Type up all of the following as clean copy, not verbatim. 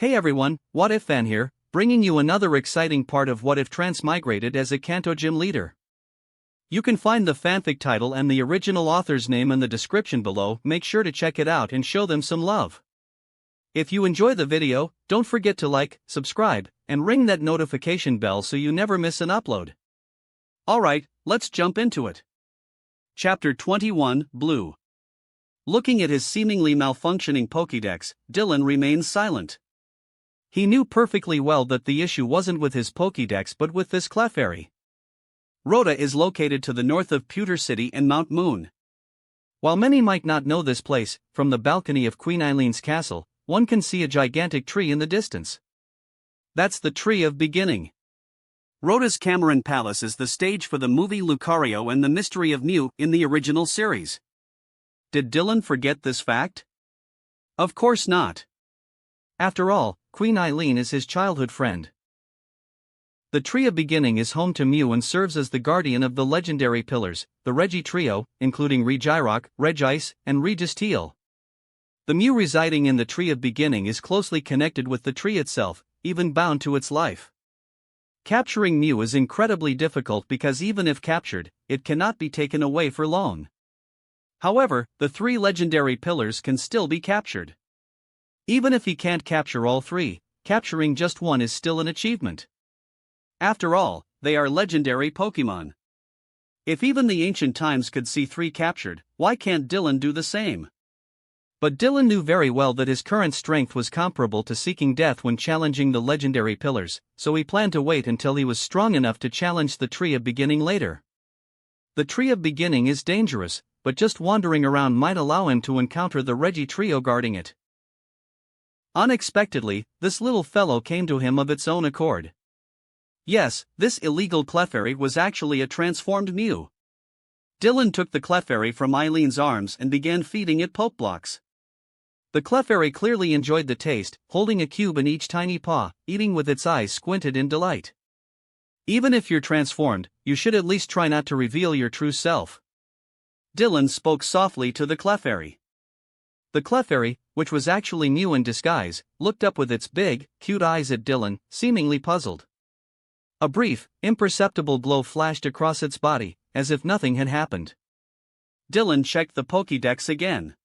Hey everyone, What If Fan here, bringing you another exciting part of What If Transmigrated as a Kanto gym leader. You can find the fanfic title and the original author's name in the description below. Make sure to check it out and show them some love. If you enjoy the video, don't forget to like, subscribe, and ring that notification bell so you never miss an upload. Alright, let's jump into it. Chapter 21, Blue. Looking at his seemingly malfunctioning Pokédex, Dylan remains silent. He knew perfectly well that the issue wasn't with his Pokédex but with this Clefairy. Rhoda is located to the north of Pewter City and Mount Moon. While many might not know this place, from the balcony of Queen Eileen's castle, one can see a gigantic tree in the distance. That's the Tree of Beginning. Rhoda's Cameron Palace is the stage for the movie Lucario and the Mystery of Mew in the original series. Did Dylan forget this fact? Of course not. After all, Queen Eileen is his childhood friend. The Tree of Beginning is home to Mew and serves as the guardian of the legendary pillars, the Regi Trio, including Regirock, Regice, and Registeel. The Mew residing in the Tree of Beginning is closely connected with the tree itself, even bound to its life. Capturing Mew is incredibly difficult because even if captured, it cannot be taken away for long. However, the three legendary pillars can still be captured. Even if he can't capture all three, capturing just one is still an achievement. After all, they are legendary Pokémon. If even the ancient times could see three captured, why can't Dylan do the same? But Dylan knew very well that his current strength was comparable to seeking death when challenging the legendary pillars, so he planned to wait until he was strong enough to challenge the Tree of Beginning later. The Tree of Beginning is dangerous, but just wandering around might allow him to encounter the Regi Trio guarding it. Unexpectedly, this little fellow came to him of its own accord. Yes, this illegal Clefairy was actually a transformed Mew. Dylan took the Clefairy from Eileen's arms and began feeding it Pokeblocks. The Clefairy clearly enjoyed the taste, holding a cube in each tiny paw, eating with its eyes squinted in delight. Even if you're transformed, you should at least try not to reveal your true self. Dylan spoke softly to the Clefairy. The Clefairy, which was actually Mew in disguise, looked up with its big, cute eyes at Dylan, seemingly puzzled. A brief, imperceptible glow flashed across its body, as if nothing had happened. Dylan checked the Pokédex again.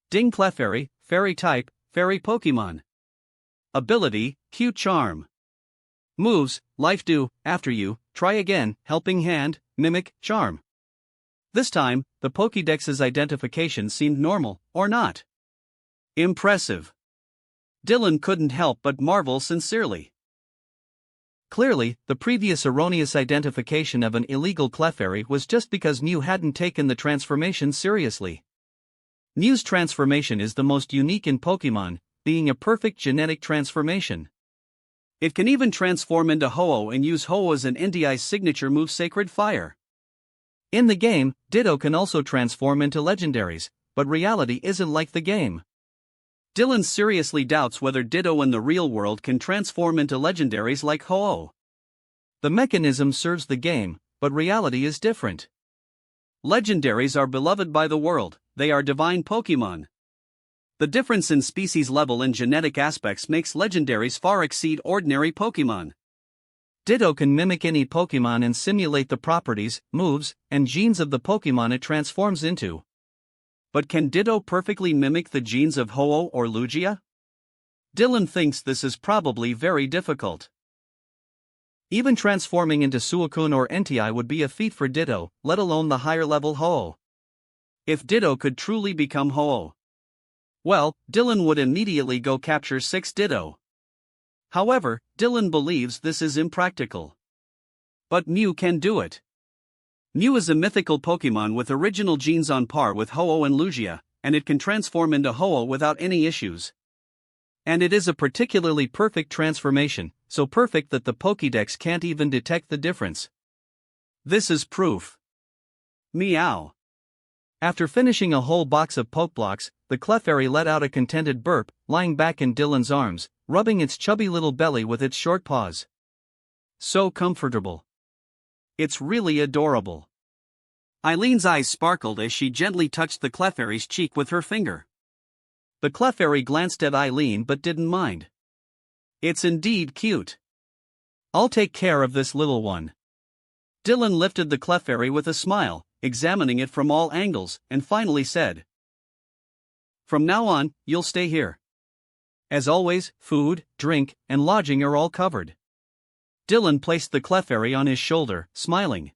Ding Clefairy, Fairy type, Fairy Pokémon. Ability, Cute Charm. Moves, Life Dew, After You, Try Again, Helping Hand, Mimic, Charm. This time, the Pokédex's identification seemed normal, or not. Impressive. Dylan couldn't help but marvel sincerely. Clearly, the previous erroneous identification of an illegal Clefairy was just because Mew hadn't taken the transformation seriously. Mew's transformation is the most unique in Pokémon, being a perfect genetic transformation. It can even transform into Ho-Oh and use Ho-Oh as an NDI's signature move Sacred Fire. In the game, Ditto can also transform into legendaries, but reality isn't like the game. Dylan seriously doubts whether Ditto in the real world can transform into legendaries like Ho-Oh. The mechanism serves the game, but reality is different. Legendaries are beloved by the world, they are divine Pokémon. The difference in species level and genetic aspects makes legendaries far exceed ordinary Pokémon. Ditto can mimic any Pokémon and simulate the properties, moves, and genes of the Pokémon it transforms into. But can Ditto perfectly mimic the genes of Ho-Oh or Lugia? Dylan thinks this is probably very difficult. Even transforming into Suicune or Entei would be a feat for Ditto, let alone the higher-level Ho-Oh. If Ditto could truly become Ho-Oh, well, Dylan would immediately go capture 6 Ditto. However, Dylan believes this is impractical. But Mew can do it. Mew is a mythical Pokémon with original genes on par with Ho-Oh and Lugia, and it can transform into Ho-Oh without any issues. And it is a particularly perfect transformation, so perfect that the Pokédex can't even detect the difference. This is proof. Meow. After finishing a whole box of Pokeblocks, the Clefairy let out a contented burp, lying back in Dylan's arms, rubbing its chubby little belly with its short paws. So comfortable. It's really adorable. Eileen's eyes sparkled as she gently touched the Clefairy's cheek with her finger. The Clefairy glanced at Eileen but didn't mind. It's indeed cute. I'll take care of this little one. Dylan lifted the Clefairy with a smile, examining it from all angles, and finally said, "From now on, you'll stay here. As always, food, drink, and lodging are all covered." Dylan placed the Clefairy on his shoulder, smiling.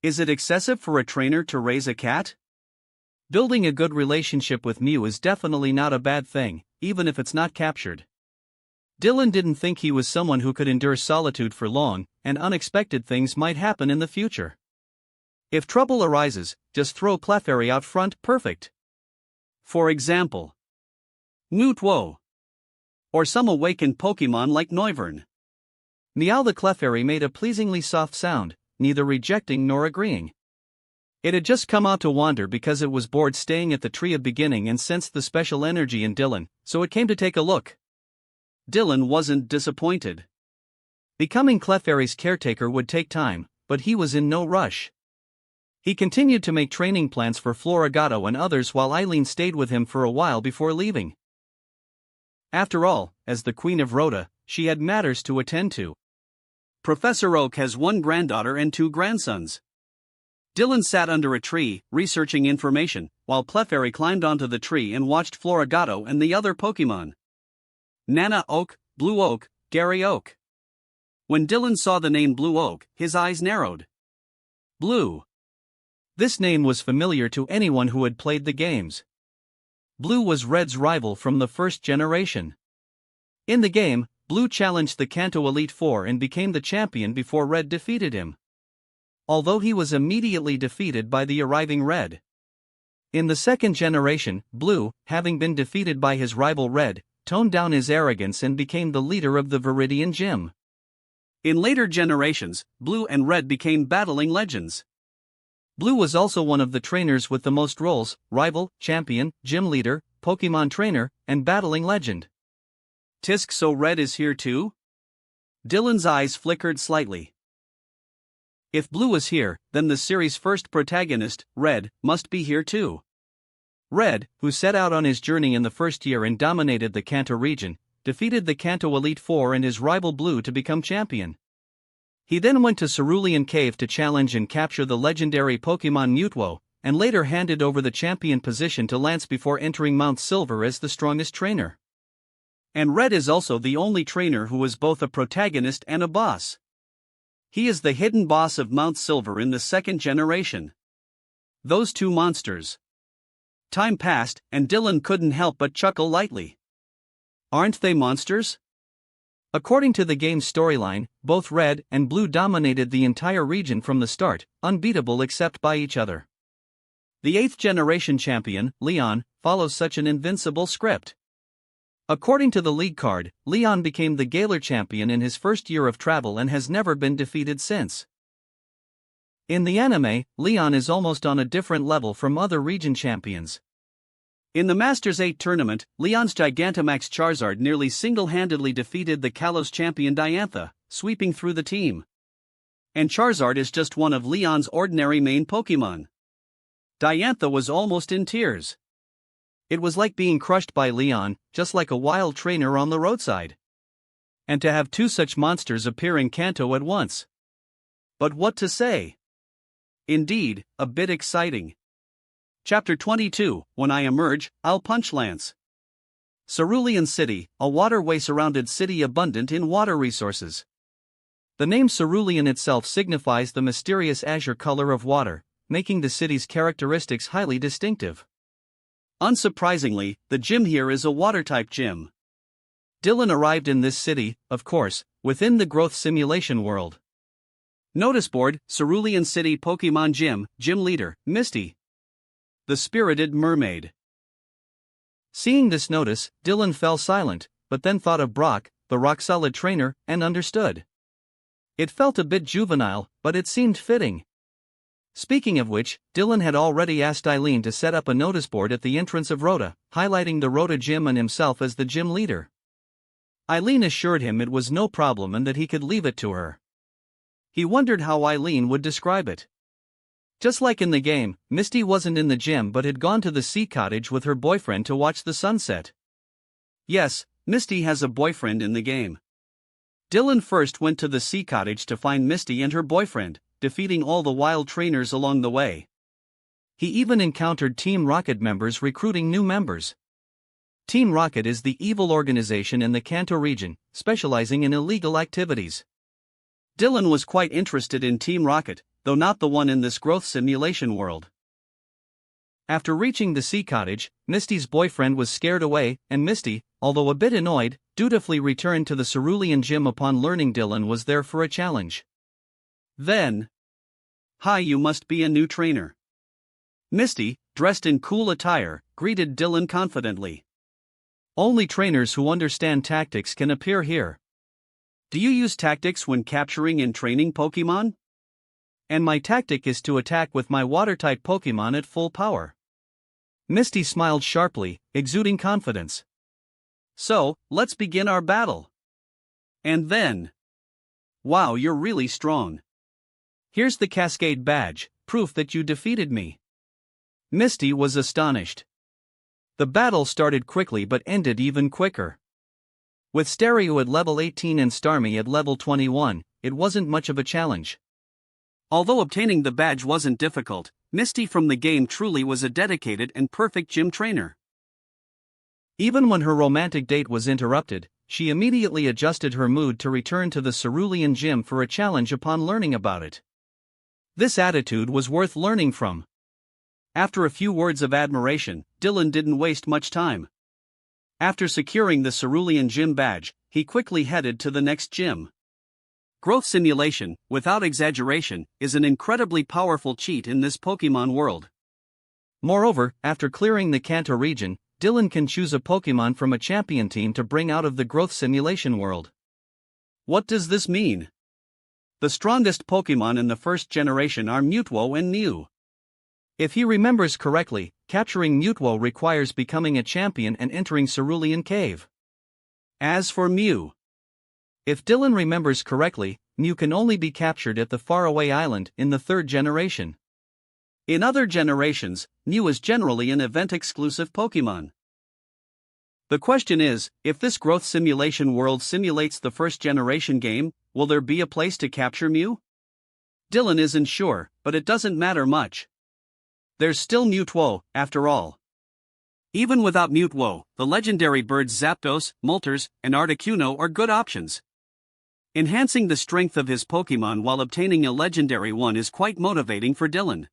Is it excessive for a trainer to raise a cat? Building a good relationship with Mew is definitely not a bad thing, even if it's not captured. Dylan didn't think he was someone who could endure solitude for long, and unexpected things might happen in the future. If trouble arises, just throw Clefairy out front, perfect. For example, Newtwo. Or some awakened Pokemon like Noivern. Meow. The Clefairy made a pleasingly soft sound, neither rejecting nor agreeing. It had just come out to wander because it was bored staying at the Tree of Beginning and sensed the special energy in Dylan, so it came to take a look. Dylan wasn't disappointed. Becoming Clefairy's caretaker would take time, but he was in no rush. He continued to make training plans for Florigato and others while Eileen stayed with him for a while before leaving. After all, as the Queen of Rhoda, she had matters to attend to. Professor Oak has one granddaughter and 2 grandsons. Dylan sat under a tree, researching information, while Clefairy climbed onto the tree and watched Florigato and the other Pokemon. Nana Oak, Blue Oak, Gary Oak. When Dylan saw the name Blue Oak, his eyes narrowed. Blue. This name was familiar to anyone who had played the games. Blue was Red's rival from the first generation. In the game, Blue challenged the Kanto Elite Four and became the champion before Red defeated him. Although he was immediately defeated by the arriving Red. In the second generation, Blue, having been defeated by his rival Red, toned down his arrogance and became the leader of the Viridian Gym. In later generations, Blue and Red became battling legends. Blue was also one of the trainers with the most roles: rival, champion, gym leader, Pokemon trainer, and battling legend. Tisk, so Red is here too? Dylan's eyes flickered slightly. If Blue is here, then the series' first protagonist, Red, must be here too. Red, who set out on his journey in the first year and dominated the Kanto region, defeated the Kanto Elite Four and his rival Blue to become champion. He then went to Cerulean Cave to challenge and capture the legendary Pokemon Mewtwo, and later handed over the champion position to Lance before entering Mount Silver as the strongest trainer. And Red is also the only trainer who is both a protagonist and a boss. He is the hidden boss of Mount Silver in the second generation. Those two monsters. Time passed, and Dylan couldn't help but chuckle lightly. Aren't they monsters? According to the game's storyline, both Red and Blue dominated the entire region from the start, unbeatable except by each other. The 8th generation champion, Leon, follows such an invincible script. According to the league card, Leon became the Galar champion in his first year of travel and has never been defeated since. In the anime, Leon is almost on a different level from other region champions. In the Masters 8 tournament, Leon's Gigantamax Charizard nearly single-handedly defeated the Kalos champion Diantha, sweeping through the team. And Charizard is just one of Leon's ordinary main Pokemon. Diantha was almost in tears. It was like being crushed by Leon, just like a wild trainer on the roadside. And to have two such monsters appear in Kanto at once. But what to say? Indeed, a bit exciting. Chapter 22, When I Emerge, I'll Punch Lance. Cerulean City, a waterway-surrounded city abundant in water resources. The name Cerulean itself signifies the mysterious azure color of water, making the city's characteristics highly distinctive. Unsurprisingly, the gym here is a water-type gym. Dylan arrived in this city, of course, within the growth simulation world. Notice board, Cerulean City Pokemon Gym, Gym Leader, Misty. The Spirited Mermaid. Seeing this notice, Dylan fell silent, but then thought of Brock, the rock-solid trainer, and understood. It felt a bit juvenile, but it seemed fitting. Speaking of which, Dylan had already asked Eileen to set up a notice board at the entrance of Rhoda, highlighting the Rhoda gym and himself as the gym leader. Eileen assured him it was no problem and that he could leave it to her. He wondered how Eileen would describe it. Just like in the game, Misty wasn't in the gym but had gone to the sea cottage with her boyfriend to watch the sunset. Yes, Misty has a boyfriend in the game. Dylan first went to the sea cottage to find Misty and her boyfriend, defeating all the wild trainers along the way. He even encountered Team Rocket members recruiting new members. Team Rocket is the evil organization in the Kanto region, specializing in illegal activities. Dylan was quite interested in Team Rocket, though not the one in this growth simulation world. After reaching the sea cottage, Misty's boyfriend was scared away, and Misty, although a bit annoyed, dutifully returned to the cerulean gym upon learning Dylan was there for a challenge. Then, "Hi, you must be a new trainer." Misty, dressed in cool attire, greeted Dylan confidently. "Only trainers who understand tactics can appear here. Do you use tactics when capturing and training Pokemon?" "And my tactic is to attack with my water-type Pokemon at full power." Misty smiled sharply, exuding confidence. "So, let's begin our battle." And then, "Wow, you're really strong. Here's the Cascade badge, proof that you defeated me." Misty was astonished. The battle started quickly but ended even quicker. With Stereo at level 18 and Starmie at level 21, it wasn't much of a challenge. Although obtaining the badge wasn't difficult, Misty from the game truly was a dedicated and perfect gym trainer. Even when her romantic date was interrupted, she immediately adjusted her mood to return to the cerulean gym for a challenge upon learning about it. This attitude was worth learning from. After a few words of admiration, Dylan didn't waste much time. After securing the cerulean gym badge, he quickly headed to the next gym. Growth simulation, without exaggeration, is an incredibly powerful cheat in this Pokemon world. Moreover, after clearing the Kanto region, Dylan can choose a Pokemon from a champion team to bring out of the growth simulation world. What does this mean? The strongest Pokemon in the first generation are Mewtwo and Mew. If he remembers correctly, capturing Mewtwo requires becoming a champion and entering Cerulean Cave. As for Mew, if Dylan remembers correctly, Mew can only be captured at the faraway island in the third generation. In other generations, Mew is generally an event-exclusive Pokemon. The question is, if this growth simulation world simulates the first generation game, will there be a place to capture Mew? Dylan isn't sure, but it doesn't matter much. There's still Mewtwo, after all. Even without Mewtwo, the legendary birds Zapdos, Moltres, and Articuno are good options. Enhancing the strength of his Pokemon while obtaining a legendary one is quite motivating for Dylan.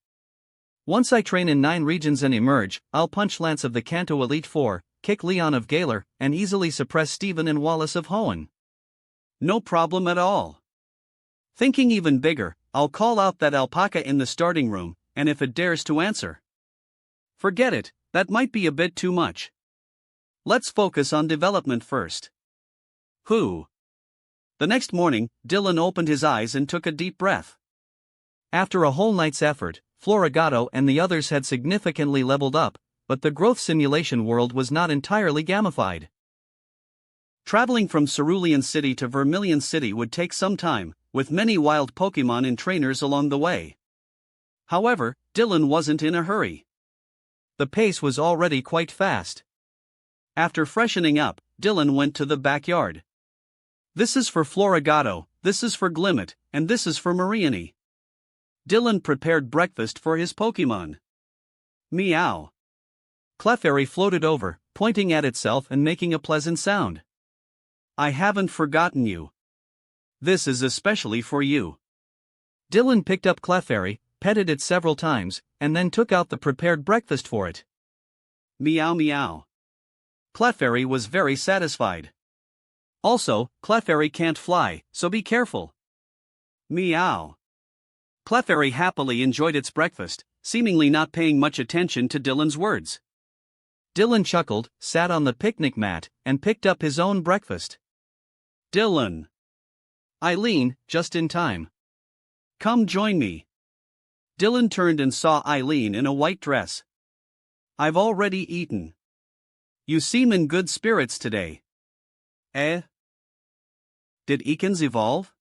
Once I train in 9 regions and emerge, I'll punch Lance of the Kanto Elite Four, kick Leon of Galar, and easily suppress Steven and Wallace of Hoenn. No problem at all. Thinking even bigger, I'll call out that alpaca in the starting room, and if it dares to answer. Forget it, that might be a bit too much. Let's focus on development first. Who? The next morning, Dylan opened his eyes and took a deep breath. After a whole night's effort, Florigato and the others had significantly leveled up, but the growth simulation world was not entirely gamified. Traveling from Cerulean City to Vermilion City would take some time, with many wild Pokemon and trainers along the way. However, Dylan wasn't in a hurry. The pace was already quite fast. After freshening up, Dylan went to the backyard. This is for Florigato, this is for Glimmet, and this is for Mariani. Dylan prepared breakfast for his Pokemon. Meow. Clefairy floated over, pointing at itself and making a pleasant sound. I haven't forgotten you. This is especially for you. Dylan picked up Clefairy, petted it several times, and then took out the prepared breakfast for it. Meow meow. Clefairy was very satisfied. Also, Clefairy can't fly, so be careful. Meow. Clefairy happily enjoyed its breakfast, seemingly not paying much attention to Dylan's words. Dylan chuckled, sat on the picnic mat, and picked up his own breakfast. Dylan. Eileen, just in time. Come join me. Dylan turned and saw Eileen in a white dress. I've already eaten. You seem in good spirits today. Eh? Did Ekans evolve?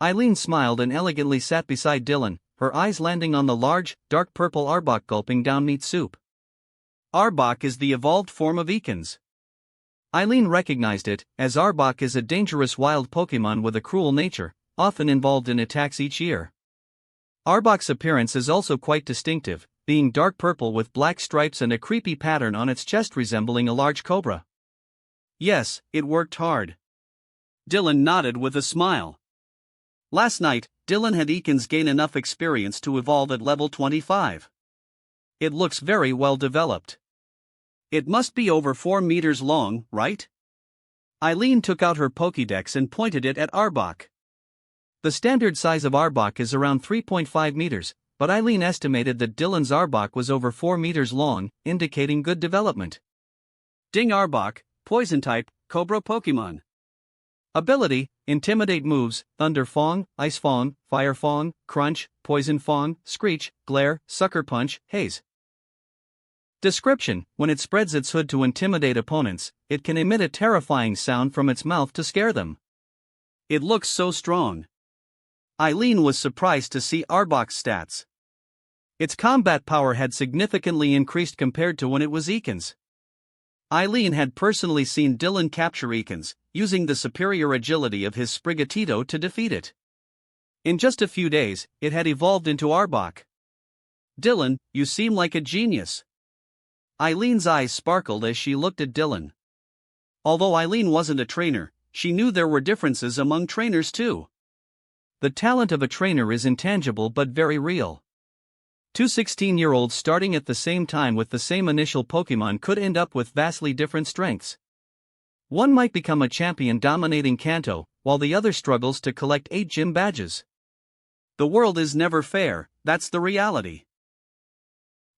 Eileen smiled and elegantly sat beside Dylan, her eyes landing on the large, dark purple Arbok gulping down meat soup. Arbok is the evolved form of Ekans. Eileen recognized it, as Arbok is a dangerous wild Pokemon with a cruel nature, often involved in attacks each year. Arbok's appearance is also quite distinctive, being dark purple with black stripes and a creepy pattern on its chest resembling a large cobra. Yes, it worked hard. Dylan nodded with a smile. Last night, Dylan had Ekans gain enough experience to evolve at level 25. It looks very well developed. It must be over 4 meters long, right? Eileen took out her Pokédex and pointed it at Arbok. The standard size of Arbok is around 3.5 meters, but Eileen estimated that Dylan's Arbok was over 4 meters long, indicating good development. Ding Arbok, Poison type, Cobra Pokemon. Ability: Intimidate moves, Thunder Fong, Ice Fong, Fire Fong, Crunch, Poison Fong, Screech, Glare, Sucker Punch, Haze. Description: When it spreads its hood to intimidate opponents, it can emit a terrifying sound from its mouth to scare them. It looks so strong. Eileen was surprised to see Arbok's stats. Its combat power had significantly increased compared to when it was Ekans. Eileen had personally seen Dylan capture Ekans, using the superior agility of his Sprigatito to defeat it. In just a few days, it had evolved into Arbok. Dylan, you seem like a genius. Eileen's eyes sparkled as she looked at Dylan. Although Eileen wasn't a trainer, she knew there were differences among trainers too. The talent of a trainer is intangible but very real. Two 16-year-olds starting at the same time with the same initial Pokemon could end up with vastly different strengths. One might become a champion dominating Kanto, while the other struggles to collect 8 gym badges. The world is never fair, that's the reality.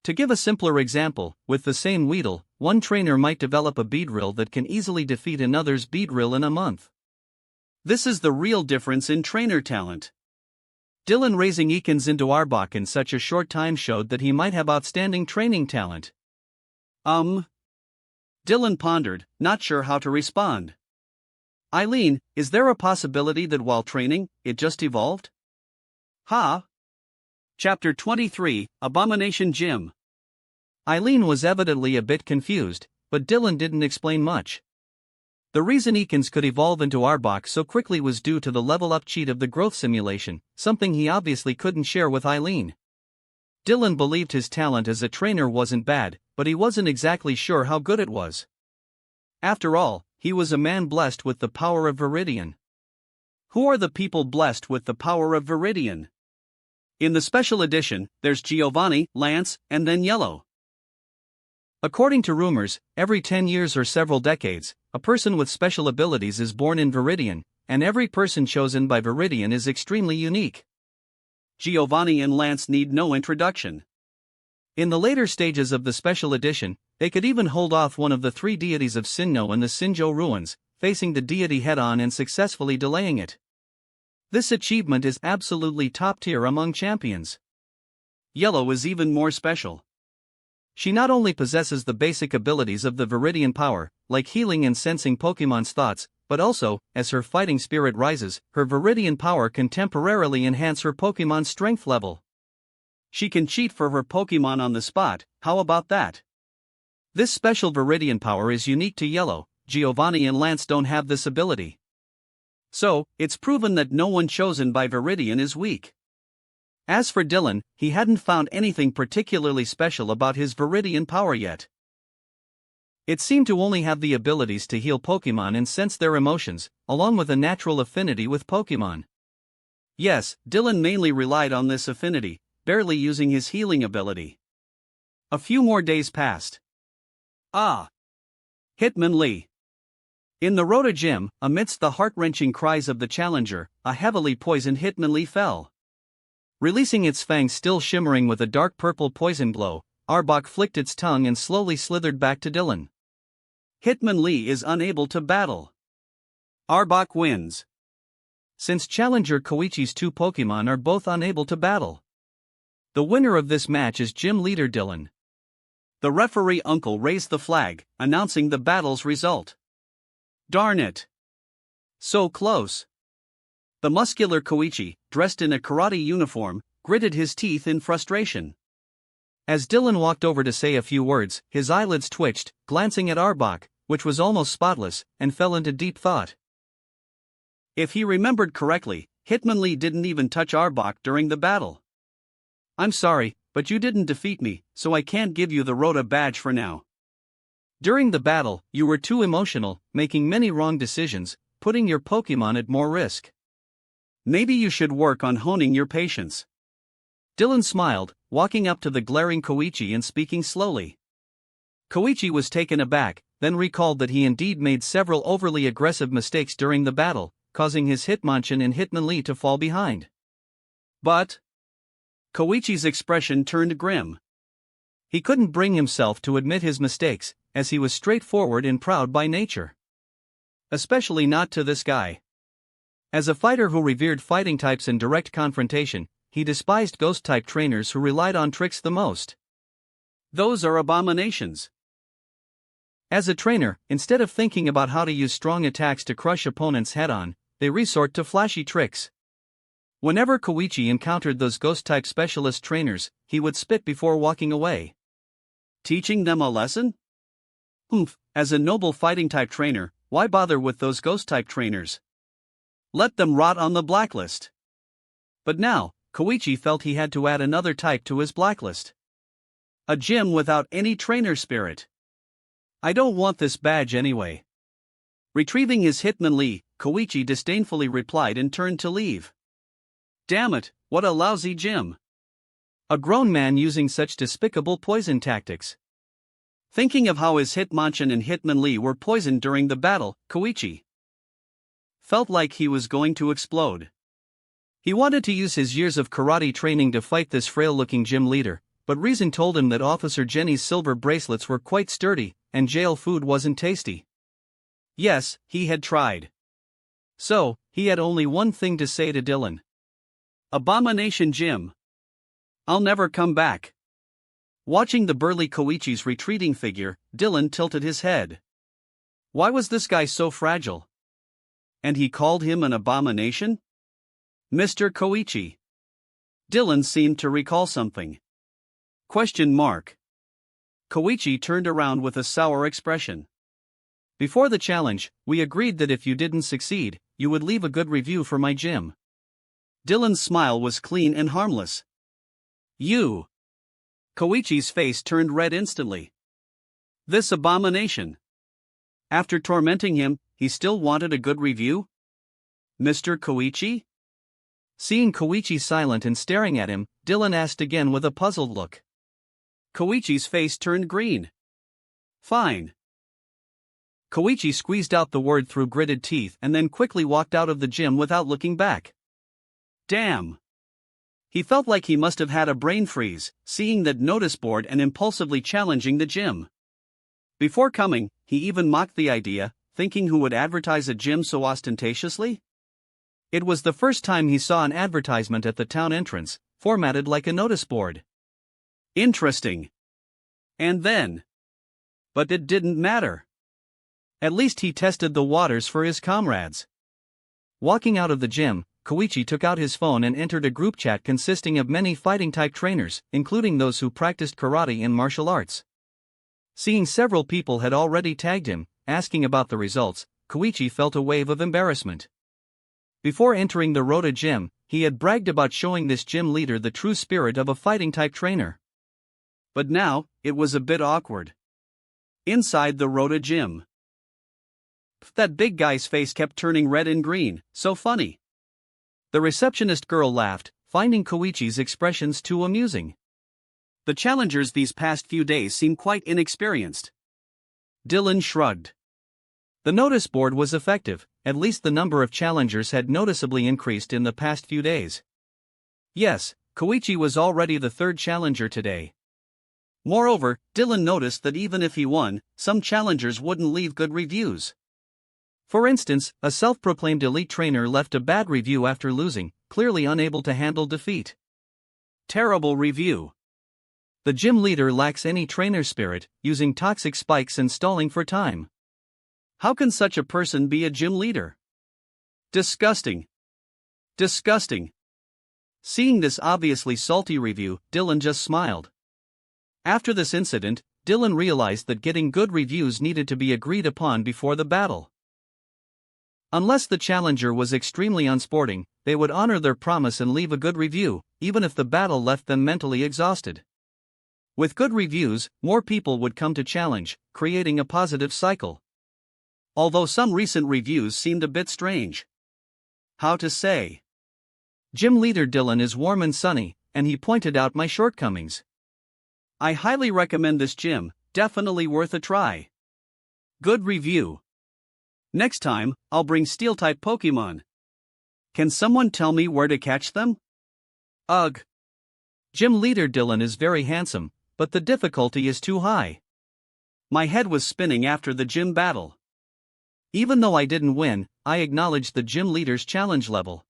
To give a simpler example, with the same Weedle, one trainer might develop a Beedrill that can easily defeat another's Beedrill in a month. This is the real difference in trainer talent. Dylan raising Ekans into Arbok in such a short time showed that he might have outstanding training talent. Dylan pondered, not sure how to respond. Eileen, is there a possibility that while training, it just evolved? Chapter 23, Abomination Gym. Eileen was evidently a bit confused, but Dylan didn't explain much. The reason Ekans could evolve into Arbok so quickly was due to the level-up cheat of the growth simulation, something he obviously couldn't share with Eileen. Dylan believed his talent as a trainer wasn't bad, but he wasn't exactly sure how good it was. After all, he was a man blessed with the power of Viridian. Who are the people blessed with the power of Viridian? In the special edition, there's Giovanni, Lance, and then Yellow. According to rumors, every 10 years or several decades, a person with special abilities is born in Viridian, and every person chosen by Viridian is extremely unique. Giovanni and Lance need no introduction. In the later stages of the special edition, they could even hold off one of the 3 deities of Sinnoh in the Sinjo ruins, facing the deity head-on and successfully delaying it. This achievement is absolutely top tier among champions. Yellow is even more special. She not only possesses the basic abilities of the Viridian power, like healing and sensing Pokemon's thoughts, but also, as her fighting spirit rises, her Viridian power can temporarily enhance her Pokemon's strength level. She can cheat for her Pokemon on the spot, how about that? This special Viridian power is unique to Yellow. Giovanni and Lance don't have this ability. So, it's proven that no one chosen by Viridian is weak. As for Dylan, he hadn't found anything particularly special about his Viridian power yet. It seemed to only have the abilities to heal Pokemon and sense their emotions, along with a natural affinity with Pokemon. Yes, Dylan mainly relied on this affinity, barely using his healing ability. A few more days passed. Hitmonlee. In the Rota Gym, amidst the heart-wrenching cries of the challenger, a heavily poisoned Hitmonlee fell. Releasing its fangs still shimmering with a dark purple poison glow, Arbok flicked its tongue and slowly slithered back to Dylan. Hitmonlee is unable to battle. Arbok wins. Since challenger Koichi's 2 Pokemon are both unable to battle. The winner of this match is gym leader Dylan. The referee uncle raised the flag, announcing the battle's result. Darn it! So close. The muscular Koichi, dressed in a karate uniform, gritted his teeth in frustration. As Dylan walked over to say a few words, his eyelids twitched, glancing at Arbok, which was almost spotless, and fell into deep thought. If he remembered correctly, Hitmonlee didn't even touch Arbok during the battle. I'm sorry, but you didn't defeat me, so I can't give you the Rota badge for now. During the battle, you were too emotional, making many wrong decisions, putting your Pokémon at more risk. Maybe you should work on honing your patience. Dylan smiled, walking up to the glaring Koichi and speaking slowly. Koichi was taken aback, then recalled that he indeed made several overly aggressive mistakes during the battle, causing his Hitmonchan and Hitmonlee to fall behind. But Koichi's expression turned grim. He couldn't bring himself to admit his mistakes, as he was straightforward and proud by nature. Especially not to this guy. As a fighter who revered fighting types in direct confrontation, he despised ghost-type trainers who relied on tricks the most. Those are abominations. As a trainer, instead of thinking about how to use strong attacks to crush opponents head-on, they resort to flashy tricks. Whenever Koichi encountered those ghost-type specialist trainers, he would spit before walking away. Teaching them a lesson? As a noble fighting-type trainer, why bother with those ghost-type trainers? Let them rot on the blacklist. But now, Koichi felt he had to add another type to his blacklist. A gym without any trainer spirit. I don't want this badge anyway. Retrieving his Hitmonlee, Koichi disdainfully replied and turned to leave. Damn it, what a lousy gym. A grown man using such despicable poison tactics. Thinking of how his Hitmonchan and Hitmonlee were poisoned during the battle, Koichi felt like he was going to explode. He wanted to use his years of karate training to fight this frail-looking gym leader, but reason told him that Officer Jenny's silver bracelets were quite sturdy, and jail food wasn't tasty. Yes, he had tried. So, he had only one thing to say to Dylan. Abomination Gym. I'll never come back. Watching the burly Koichi's retreating figure, Dylan tilted his head. Why was this guy so fragile? And he called him an abomination? Mr. Koichi. Dylan seemed to recall something. Question mark. Koichi turned around with a sour expression. Before the challenge, we agreed that if you didn't succeed, you would leave a good review for my gym. Dylan's smile was clean and harmless. You. Koichi's face turned red instantly. This abomination. After tormenting him, he still wanted a good review? Mr. Koichi? Seeing Koichi silent and staring at him, Dylan asked again with a puzzled look. Koichi's face turned green. Fine. Koichi squeezed out the word through gritted teeth and then quickly walked out of the gym without looking back. Damn. He felt like he must have had a brain freeze, seeing that notice board and impulsively challenging the gym. Before coming, he even mocked the idea, thinking who would advertise a gym so ostentatiously? It was the first time he saw an advertisement at the town entrance, formatted like a notice board. Interesting. And then. But it didn't matter. At least he tested the waters for his comrades. Walking out of the gym, Koichi took out his phone and entered a group chat consisting of many fighting-type trainers, including those who practiced karate and martial arts. Seeing several people had already tagged him, asking about the results, Koichi felt a wave of embarrassment. Before entering the Rota gym, he had bragged about showing this gym leader the true spirit of a fighting-type trainer. But now, it was a bit awkward. Inside the Rota gym. That big guy's face kept turning red and green, so funny. The receptionist girl laughed, finding Koichi's expressions too amusing. The challengers these past few days seem quite inexperienced. Dylan shrugged. The notice board was effective, at least the number of challengers had noticeably increased in the past few days. Yes, Koichi was already the third challenger today. Moreover, Dylan noticed that even if he won, some challengers wouldn't leave good reviews. For instance, a self-proclaimed elite trainer left a bad review after losing, clearly unable to handle defeat. Terrible review. The gym leader lacks any trainer spirit, using toxic spikes and stalling for time. How can such a person be a gym leader? Disgusting. Disgusting. Seeing this obviously salty review, Dylan just smiled. After this incident, Dylan realized that getting good reviews needed to be agreed upon before the battle. Unless the challenger was extremely unsporting, they would honor their promise and leave a good review, even if the battle left them mentally exhausted. With good reviews, more people would come to challenge, creating a positive cycle. Although some recent reviews seemed a bit strange. How to say? Gym leader Dylan is warm and sunny, and he pointed out my shortcomings. I highly recommend this gym, definitely worth a try. Good review. Next time, I'll bring Steel-type Pokemon. Can someone tell me where to catch them? Ugh. Gym leader Dylan is very handsome, but the difficulty is too high. My head was spinning after the gym battle. Even though I didn't win, I acknowledged the gym leader's challenge level.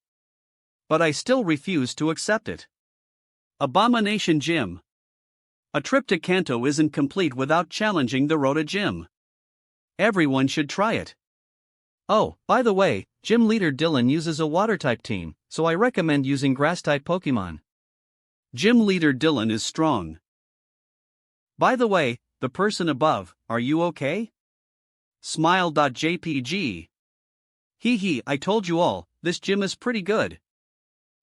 But I still refused to accept it. Abomination Gym. A trip to Kanto isn't complete without challenging the Rota Gym. Everyone should try it. Oh, by the way, gym leader Dylan uses a water-type team, so I recommend using grass-type Pokemon. Gym leader Dylan is strong. By the way, the person above, are you okay? Smile.jpg. Hee, I told you all, this gym is pretty good.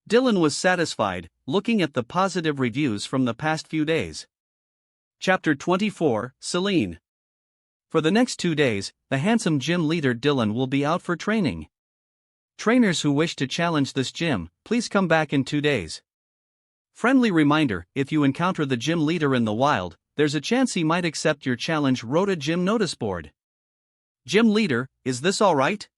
Dylan was satisfied, looking at the positive reviews from the past few days. Chapter 24, Celine. For the next 2 days, the handsome gym leader Dylan will be out for training. Trainers who wish to challenge this gym, please come back in 2 days. Friendly reminder, if you encounter the gym leader in the wild, there's a chance he might accept your challenge. Rota Gym notice board. Gym leader, is this alright?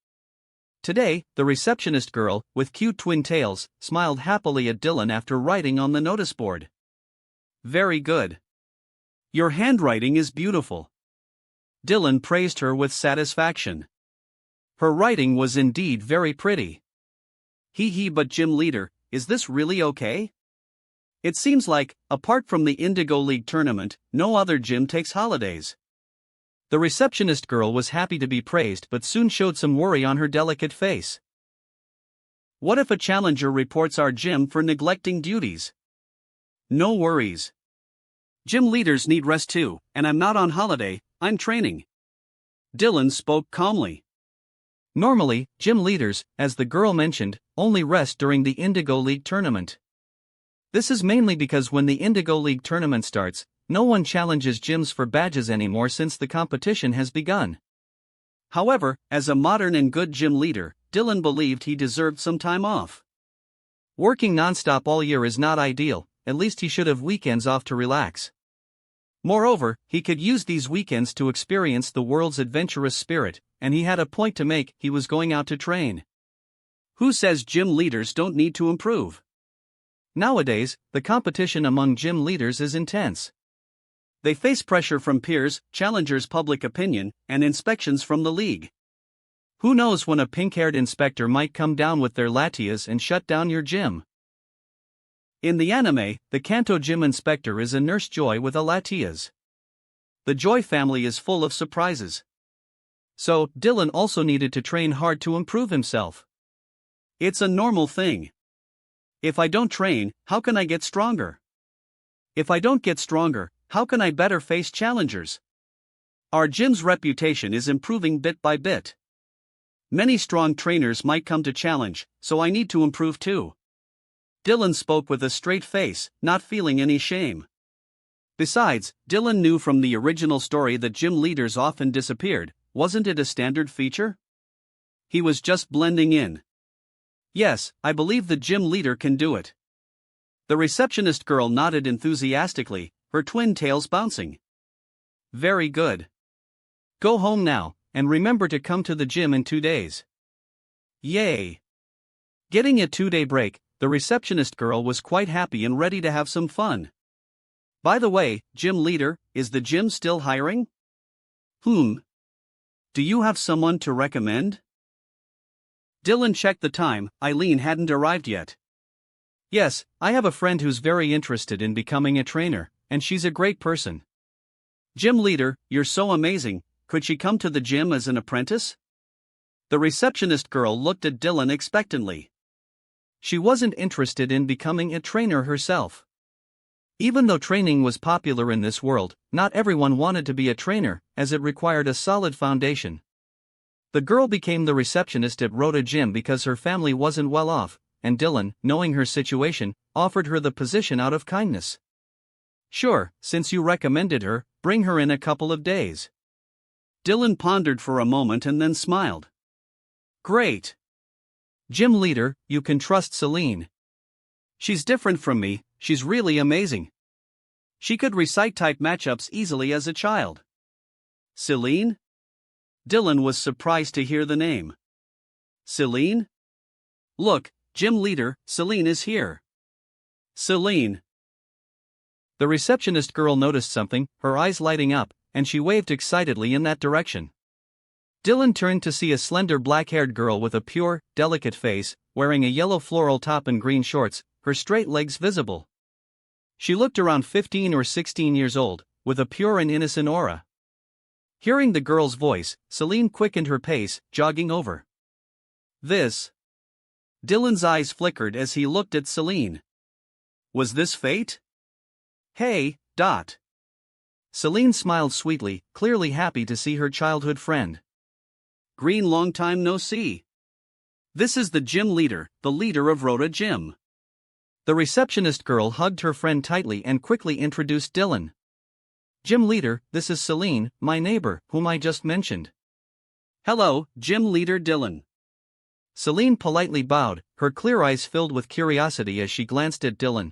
Today, the receptionist girl, with cute twin tails, smiled happily at Dylan after writing on the notice board. Very good. Your handwriting is beautiful. Dylan praised her with satisfaction. Her writing was indeed very pretty. Hee, but gym leader, is this really okay? It seems like, apart from the Indigo League tournament, no other gym takes holidays. The receptionist girl was happy to be praised but soon showed some worry on her delicate face. What if a challenger reports our gym for neglecting duties? No worries. Gym leaders need rest too, and I'm not on holiday, I'm training. Dylan spoke calmly. Normally, gym leaders, as the girl mentioned, only rest during the Indigo League tournament. This is mainly because when the Indigo League tournament starts, no one challenges gyms for badges anymore since the competition has begun. However, as a modern and good gym leader, Dylan believed he deserved some time off. Working non-stop all year is not ideal, at least he should have weekends off to relax. Moreover, he could use these weekends to experience the world's adventurous spirit, and he had a point to make. He was going out to train. Who says gym leaders don't need to improve? Nowadays, the competition among gym leaders is intense. They face pressure from peers, challengers' public opinion, and inspections from the league. Who knows when a pink-haired inspector might come down with their latias and shut down your gym? In the anime, the Kanto gym inspector is a Nurse Joy with a latias. The Joy family is full of surprises. So, Dylan also needed to train hard to improve himself. It's a normal thing. If I don't train, how can I get stronger? If I don't get stronger, how can I better face challengers? Our gym's reputation is improving bit by bit. Many strong trainers might come to challenge, so I need to improve too. Dylan spoke with a straight face, not feeling any shame. Besides, Dylan knew from the original story that gym leaders often disappeared. Wasn't it a standard feature? He was just blending in. Yes, I believe the gym leader can do it. The receptionist girl nodded enthusiastically, her twin tails bouncing. Very good. Go home now, and remember to come to the gym in 2 days. Yay! Getting a 2-day break, the receptionist girl was quite happy and ready to have some fun. By the way, gym leader, is the gym still hiring? Do you have someone to recommend? Dylan checked the time. Eileen hadn't arrived yet. Yes, I have a friend who's very interested in becoming a trainer, and she's a great person. Gym leader, you're so amazing, could she come to the gym as an apprentice? The receptionist girl looked at Dylan expectantly. She wasn't interested in becoming a trainer herself. Even though training was popular in this world, not everyone wanted to be a trainer, as it required a solid foundation. The girl became the receptionist at Rhoda Gym because her family wasn't well off, and Dylan, knowing her situation, offered her the position out of kindness. Sure, since you recommended her, bring her in a couple of days. Dylan pondered for a moment and then smiled. Great. Gym leader, you can trust Celine. She's different from me, she's really amazing. She could recite type matchups easily as a child. Celine? Dylan was surprised to hear the name. Celine? Look, gym leader, Celine is here. Celine. The receptionist girl noticed something, her eyes lighting up, and she waved excitedly in that direction. Dylan turned to see a slender black-haired girl with a pure, delicate face, wearing a yellow floral top and green shorts, her straight legs visible. She looked around 15 or 16 years old, with a pure and innocent aura. Hearing the girl's voice, Celine quickened her pace, jogging over. This. Dylan's eyes flickered as he looked at Celine. Was this fate? Hey, Dot. Celine smiled sweetly, clearly happy to see her childhood friend. Green, long time no see. This is the gym leader, the leader of Rhoda Gym. The receptionist girl hugged her friend tightly and quickly introduced Dylan. Gym leader, this is Celine, my neighbor, whom I just mentioned. Hello, gym leader Dylan. Celine politely bowed, her clear eyes filled with curiosity as she glanced at Dylan.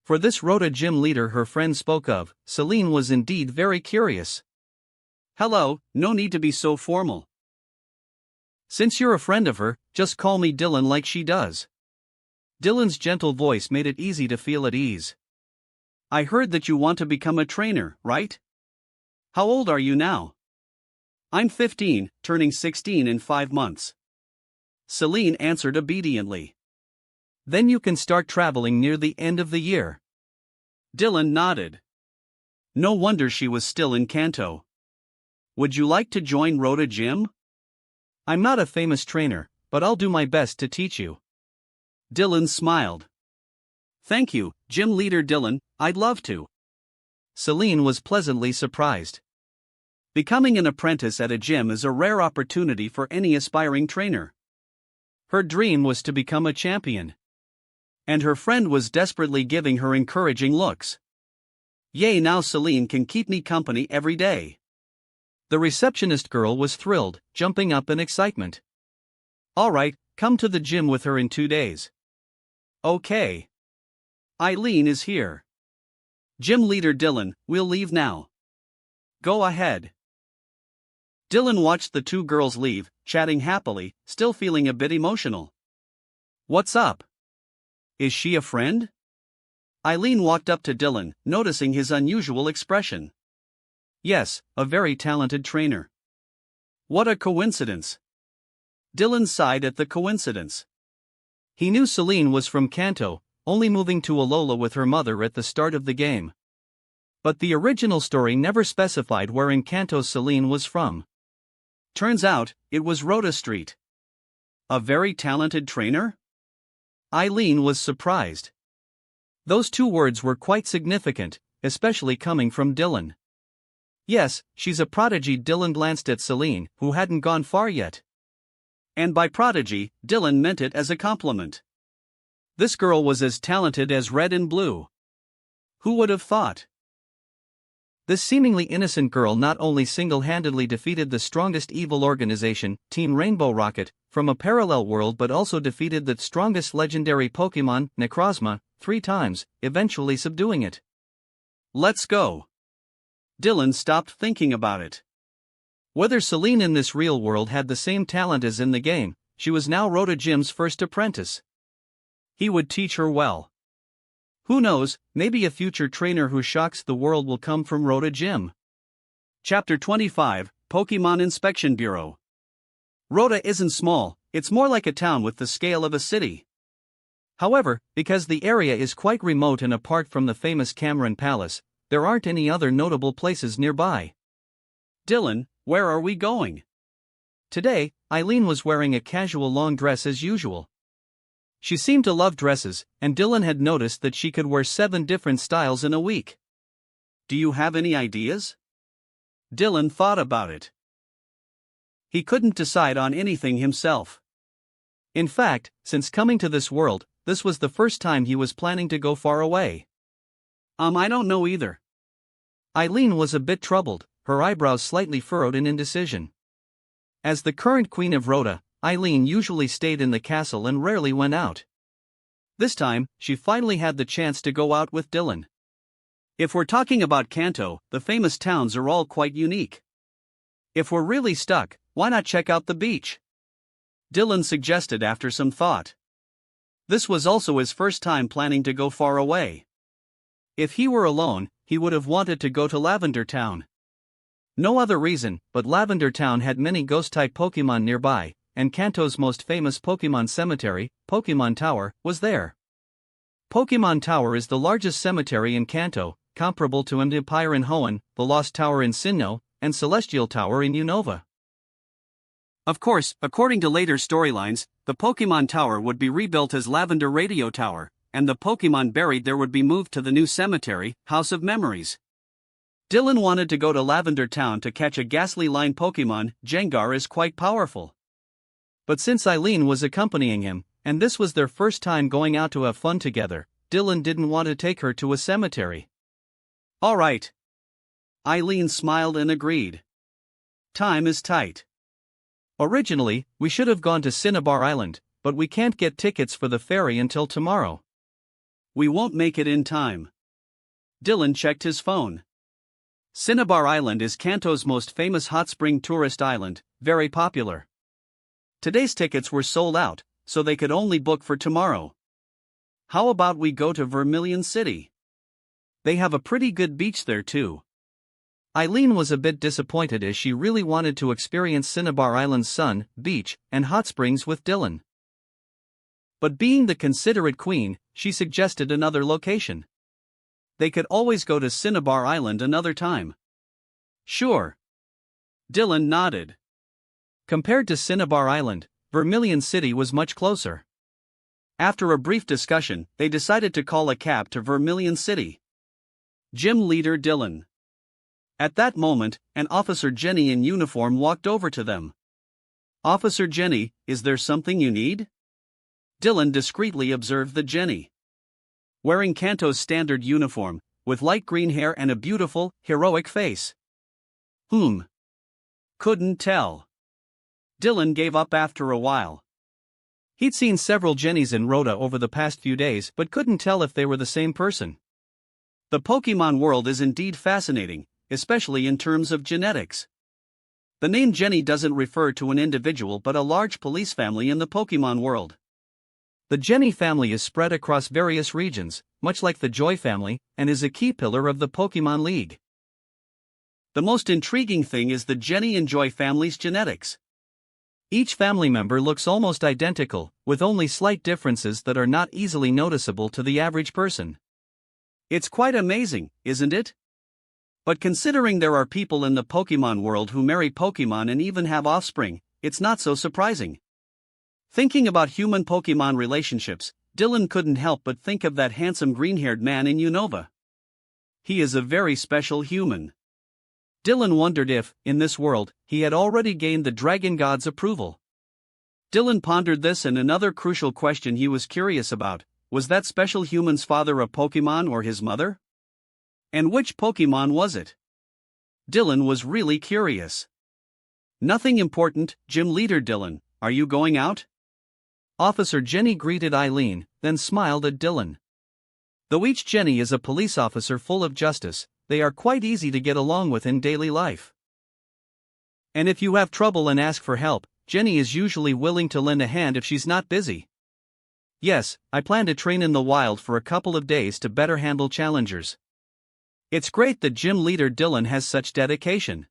For this Rhoda Gym leader her friend spoke of, Celine was indeed very curious. Hello, no need to be so formal. Since you're a friend of her, just call me Dylan like she does. Dylan's gentle voice made it easy to feel at ease. I heard that you want to become a trainer, right? How old are you now? I'm 15, turning 16 in 5 months. Celine answered obediently. Then you can start traveling near the end of the year. Dylan nodded. No wonder she was still in Kanto. Would you like to join Rhoda Gym? I'm not a famous trainer, but I'll do my best to teach you. Dylan smiled. Thank you, gym leader Dylan, I'd love to. Celine was pleasantly surprised. Becoming an apprentice at a gym is a rare opportunity for any aspiring trainer. Her dream was to become a champion. And her friend was desperately giving her encouraging looks. Yay, now Celine can keep me company every day. The receptionist girl was thrilled, jumping up in excitement. Alright, come to the gym with her in 2 days. Okay. Eileen is here. Gym leader Dylan, we'll leave now. Go ahead. Dylan watched the 2 girls leave, chatting happily, still feeling a bit emotional. What's up? Is she a friend? Eileen walked up to Dylan, noticing his unusual expression. Yes, a very talented trainer. What a coincidence. Dylan sighed at the coincidence. He knew Celine was from Kanto, only moving to Alola with her mother at the start of the game. But the original story never specified where in Kanto Celine was from. Turns out, it was Rhoda Street. A very talented trainer? Eileen was surprised. Those 2 words were quite significant, especially coming from Dylan. Yes, she's a prodigy. Dylan glanced at Celine, who hadn't gone far yet. And by prodigy, Dylan meant it as a compliment. This girl was as talented as red and blue. Who would have thought? This seemingly innocent girl not only single-handedly defeated the strongest evil organization, Team Rainbow Rocket, from a parallel world but also defeated the strongest legendary Pokémon, Necrozma, 3 times, eventually subduing it. Let's go. Dylan stopped thinking about it. Whether Celine in this real world had the same talent as in the game, she was now Rhoda Gym's first apprentice. He would teach her well. Who knows, maybe a future trainer who shocks the world will come from Rhoda Gym. Chapter 25, Pokémon Inspection Bureau. Rhoda isn't small, it's more like a town with the scale of a city. However, because the area is quite remote and apart from the famous Cameron Palace, there aren't any other notable places nearby. Dylan, where are we going? Today, Eileen was wearing a casual long dress as usual. She seemed to love dresses, and Dylan had noticed that she could wear 7 different styles in a week. Do you have any ideas? Dylan thought about it. He couldn't decide on anything himself. In fact, since coming to this world, this was the first time he was planning to go far away. I don't know either. Eileen was a bit troubled, her eyebrows slightly furrowed in indecision. As the current queen of Rhoda, Eileen usually stayed in the castle and rarely went out. This time, she finally had the chance to go out with Dylan. If we're talking about Kanto, the famous towns are all quite unique. If we're really stuck, why not check out the beach? Dylan suggested after some thought. This was also his first time planning to go far away. If he were alone, he would have wanted to go to Lavender Town. No other reason, but Lavender Town had many ghost-type Pokemon nearby, and Kanto's most famous Pokemon cemetery, Pokemon Tower, was there. Pokemon Tower is the largest cemetery in Kanto, comparable to Empire in Hoenn, the Lost Tower in Sinnoh, and Celestial Tower in Unova. Of course, according to later storylines, the Pokemon Tower would be rebuilt as Lavender Radio Tower, and the Pokemon buried there would be moved to the new cemetery, House of Memories. Dylan wanted to go to Lavender Town to catch a ghastly line Pokemon. Gengar is quite powerful. But since Eileen was accompanying him, and this was their first time going out to have fun together, Dylan didn't want to take her to a cemetery. All right. Eileen smiled and agreed. Time is tight. Originally, we should have gone to Cinnabar Island, but we can't get tickets for the ferry until tomorrow. We won't make it in time. Dylan checked his phone. Cinnabar Island is Kanto's most famous hot spring tourist island, very popular. Today's tickets were sold out, so they could only book for tomorrow. How about we go to Vermilion City? They have a pretty good beach there too. Eileen was a bit disappointed as she really wanted to experience Cinnabar Island's sun, beach, and hot springs with Dylan. But being the considerate queen, she suggested another location. They could always go to Cinnabar Island another time. Sure. Dylan nodded. Compared to Cinnabar Island, Vermilion City was much closer. After a brief discussion, they decided to call a cab to Vermilion City. Gym leader Dylan. At that moment, an Officer Jenny in uniform walked over to them. Officer Jenny, is there something you need? Dylan discreetly observed the Jenny. Wearing Kanto's standard uniform, with light green hair and a beautiful, heroic face. Couldn't tell. Dylan gave up after a while. He'd seen several Jennies in Rhoda over the past few days but couldn't tell if they were the same person. The Pokemon world is indeed fascinating, especially in terms of genetics. The name Jenny doesn't refer to an individual but a large police family in the Pokemon world. The Jenny family is spread across various regions, much like the Joy family, and is a key pillar of the Pokemon League. The most intriguing thing is the Jenny and Joy family's genetics. Each family member looks almost identical, with only slight differences that are not easily noticeable to the average person. It's quite amazing, isn't it? But considering there are people in the Pokemon world who marry Pokemon and even have offspring, it's not so surprising. Thinking about human Pokemon relationships, Dylan couldn't help but think of that handsome green-haired man in Unova. He is a very special human. Dylan wondered if, in this world, he had already gained the Dragon God's approval. Dylan pondered this and another crucial question he was curious about: was that special human's father a Pokemon or his mother? And which Pokemon was it? Dylan was really curious. Nothing important, Gym Leader Dylan, are you going out? Officer Jenny greeted Eileen, then smiled at Dylan. Though each Jenny is a police officer full of justice, they are quite easy to get along with in daily life. And if you have trouble and ask for help, Jenny is usually willing to lend a hand if she's not busy. Yes, I plan to train in the wild for a couple of days to better handle challengers. It's great that Gym Leader Dylan has such dedication.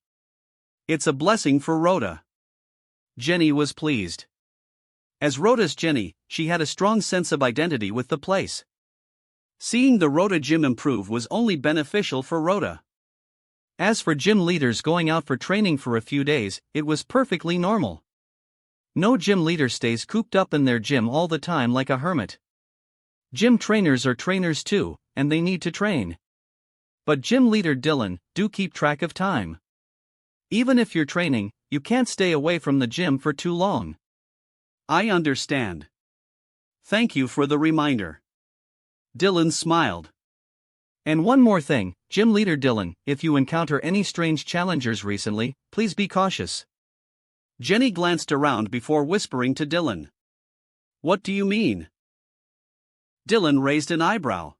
It's a blessing for Rhoda. Jenny was pleased. As Rhoda's Jenny, she had a strong sense of identity with the place. Seeing the Rhoda gym improve was only beneficial for Rhoda. As for gym leaders going out for training for a few days, it was perfectly normal. No gym leader stays cooped up in their gym all the time like a hermit. Gym trainers are trainers too, and they need to train. But gym leader Dylan, do keep track of time. Even if you're training, you can't stay away from the gym for too long. I understand. Thank you for the reminder. Dylan smiled. And one more thing, gym leader Dylan, if you encounter any strange challengers recently, please be cautious. Jenny glanced around before whispering to Dylan. What do you mean? Dylan raised an eyebrow.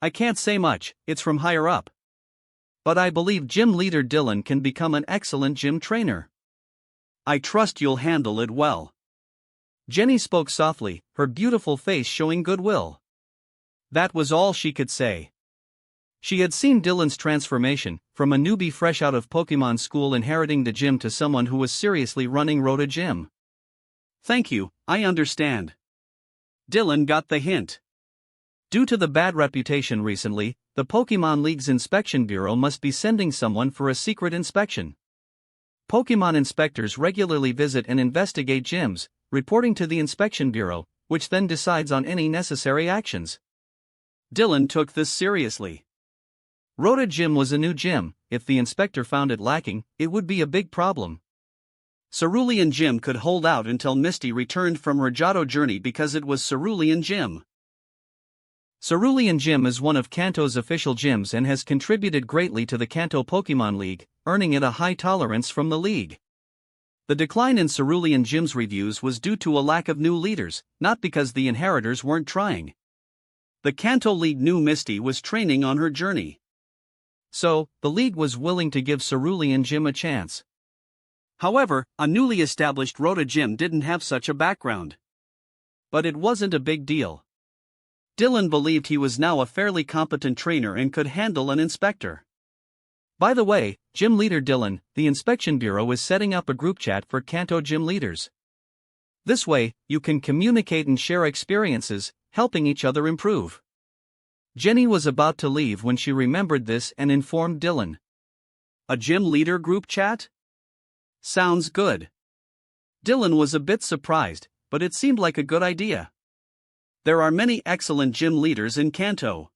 I can't say much, it's from higher up. But I believe gym leader Dylan can become an excellent gym trainer. I trust you'll handle it well. Jenny spoke softly, her beautiful face showing goodwill. That was all she could say. She had seen Dylan's transformation, from a newbie fresh out of Pokemon school inheriting the gym to someone who was seriously running Rota Gym. Thank you, I understand. Dylan got the hint. Due to the bad reputation recently, the Pokemon League's Inspection Bureau must be sending someone for a secret inspection. Pokemon inspectors regularly visit and investigate gyms, reporting to the Inspection Bureau, which then decides on any necessary actions. Dylan took this seriously. Rota Gym was a new gym. If the inspector found it lacking, it would be a big problem. Cerulean Gym could hold out until Misty returned from her Johto journey because it was Cerulean Gym. Cerulean Gym is one of Kanto's official gyms and has contributed greatly to the Kanto Pokemon League, earning it a high tolerance from the league. The decline in Cerulean Gym's reviews was due to a lack of new leaders, not because the inheritors weren't trying. The Kanto League knew Misty was training on her journey. So, the league was willing to give Cerulean Gym a chance. However, a newly established Rota Gym didn't have such a background. But it wasn't a big deal. Dylan believed he was now a fairly competent trainer and could handle an inspector. By the way, Gym Leader Dylan, the Inspection Bureau is setting up a group chat for Kanto gym leaders. This way, you can communicate and share experiences, helping each other improve. Jenny was about to leave when she remembered this and informed Dylan. A gym leader group chat? Sounds good. Dylan was a bit surprised, but it seemed like a good idea. There are many excellent gym leaders in Kanto.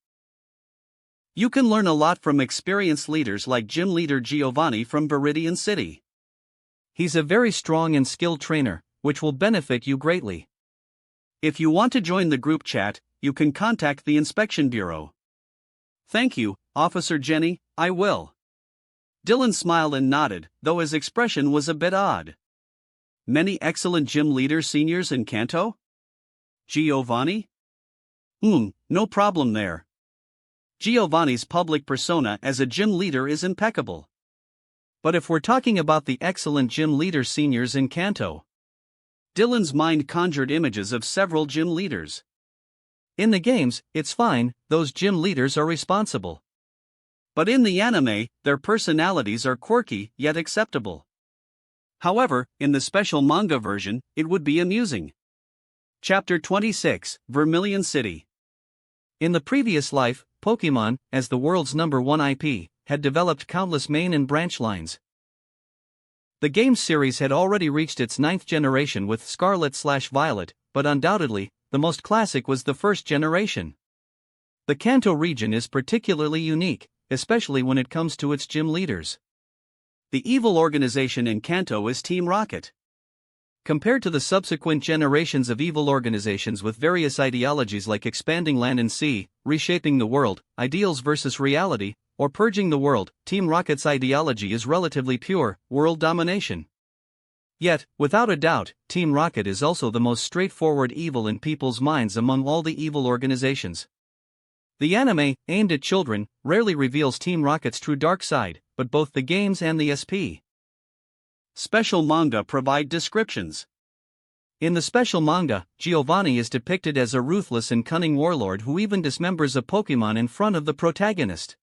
You can learn a lot from experienced leaders like gym leader Giovanni from Viridian City. He's a very strong and skilled trainer, which will benefit you greatly. If you want to join the group chat, you can contact the Inspection Bureau. Thank you, Officer Jenny, I will. Dylan smiled and nodded, though his expression was a bit odd. Many excellent gym leaders seniors in Kanto? Giovanni? No problem there. Giovanni's public persona as a gym leader is impeccable. But if we're talking about the excellent gym leader seniors in Kanto, Dylan's mind conjured images of several gym leaders. In the games, it's fine, those gym leaders are responsible. But in the anime, their personalities are quirky yet acceptable. However, in the special manga version, it would be amusing. Chapter 26, Vermilion City. In the previous life, Pokemon, as the world's #1 IP, had developed countless main and branch lines. The game series had already reached its 9th generation with Scarlet/Violet, but undoubtedly, the most classic was the first generation. The Kanto region is particularly unique, especially when it comes to its gym leaders. The evil organization in Kanto is Team Rocket. Compared to the subsequent generations of evil organizations with various ideologies like expanding land and sea, reshaping the world, ideals versus reality, or purging the world, Team Rocket's ideology is relatively pure, world domination. Yet, without a doubt, Team Rocket is also the most straightforward evil in people's minds among all the evil organizations. The anime, aimed at children, rarely reveals Team Rocket's true dark side, but both the games and the SP. Special manga provide descriptions. In the special manga, Giovanni is depicted as a ruthless and cunning warlord who even dismembers a Pokemon in front of the protagonist.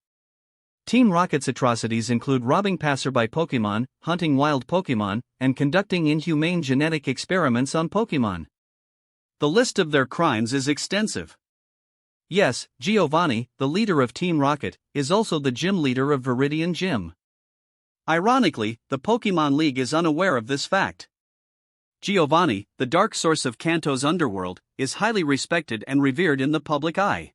Team Rocket's atrocities include robbing passerby Pokemon, hunting wild Pokemon, and conducting inhumane genetic experiments on Pokemon. The list of their crimes is extensive. Yes, Giovanni, the leader of Team Rocket, is also the gym leader of Viridian Gym. Ironically, the Pokemon League is unaware of this fact. Giovanni, the dark source of Kanto's underworld, is highly respected and revered in the public eye.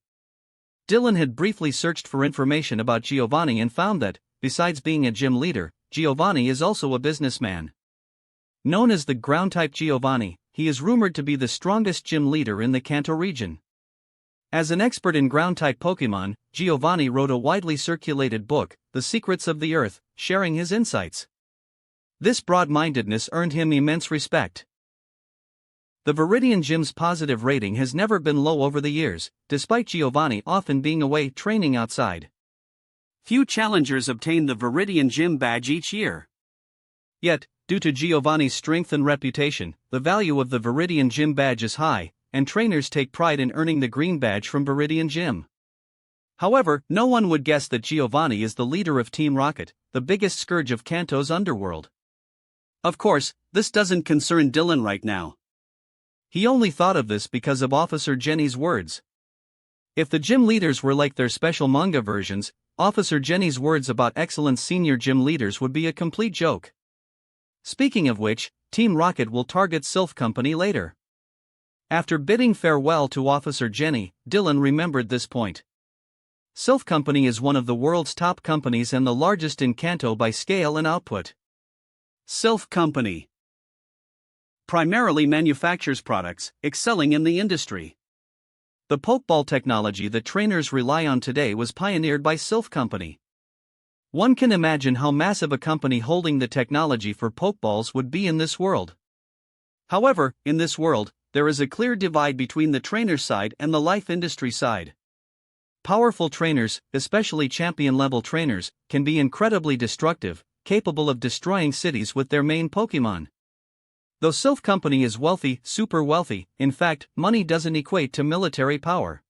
Dylan had briefly searched for information about Giovanni and found that, besides being a gym leader, Giovanni is also a businessman. Known as the ground-type Giovanni, he is rumored to be the strongest gym leader in the Kanto region. As an expert in ground-type Pokemon, Giovanni wrote a widely circulated book, The Secrets of the Earth, sharing his insights. This broad-mindedness earned him immense respect. The Viridian Gym's positive rating has never been low over the years, despite Giovanni often being away training outside. Few challengers obtain the Viridian Gym badge each year. Yet, due to Giovanni's strength and reputation, the value of the Viridian Gym badge is high, and trainers take pride in earning the green badge from Viridian Gym. However, no one would guess that Giovanni is the leader of Team Rocket, the biggest scourge of Kanto's underworld. Of course, this doesn't concern Dylan right now. He only thought of this because of Officer Jenny's words. If the gym leaders were like their special manga versions, Officer Jenny's words about excellent senior gym leaders would be a complete joke. Speaking of which, Team Rocket will target Sylph Company later. After bidding farewell to Officer Jenny, Dylan remembered this point. Sylph Company is one of the world's top companies and the largest in Kanto by scale and output. Sylph Company primarily manufactures products, excelling in the industry. The Pokeball technology that trainers rely on today was pioneered by Sylph Company. One can imagine how massive a company holding the technology for Pokeballs would be in this world. However, in this world, there is a clear divide between the trainer side and the life industry side. Powerful trainers, especially champion-level trainers, can be incredibly destructive, capable of destroying cities with their main Pokemon. Though Sylph Company is wealthy, super wealthy, in fact, money doesn't equate to military power.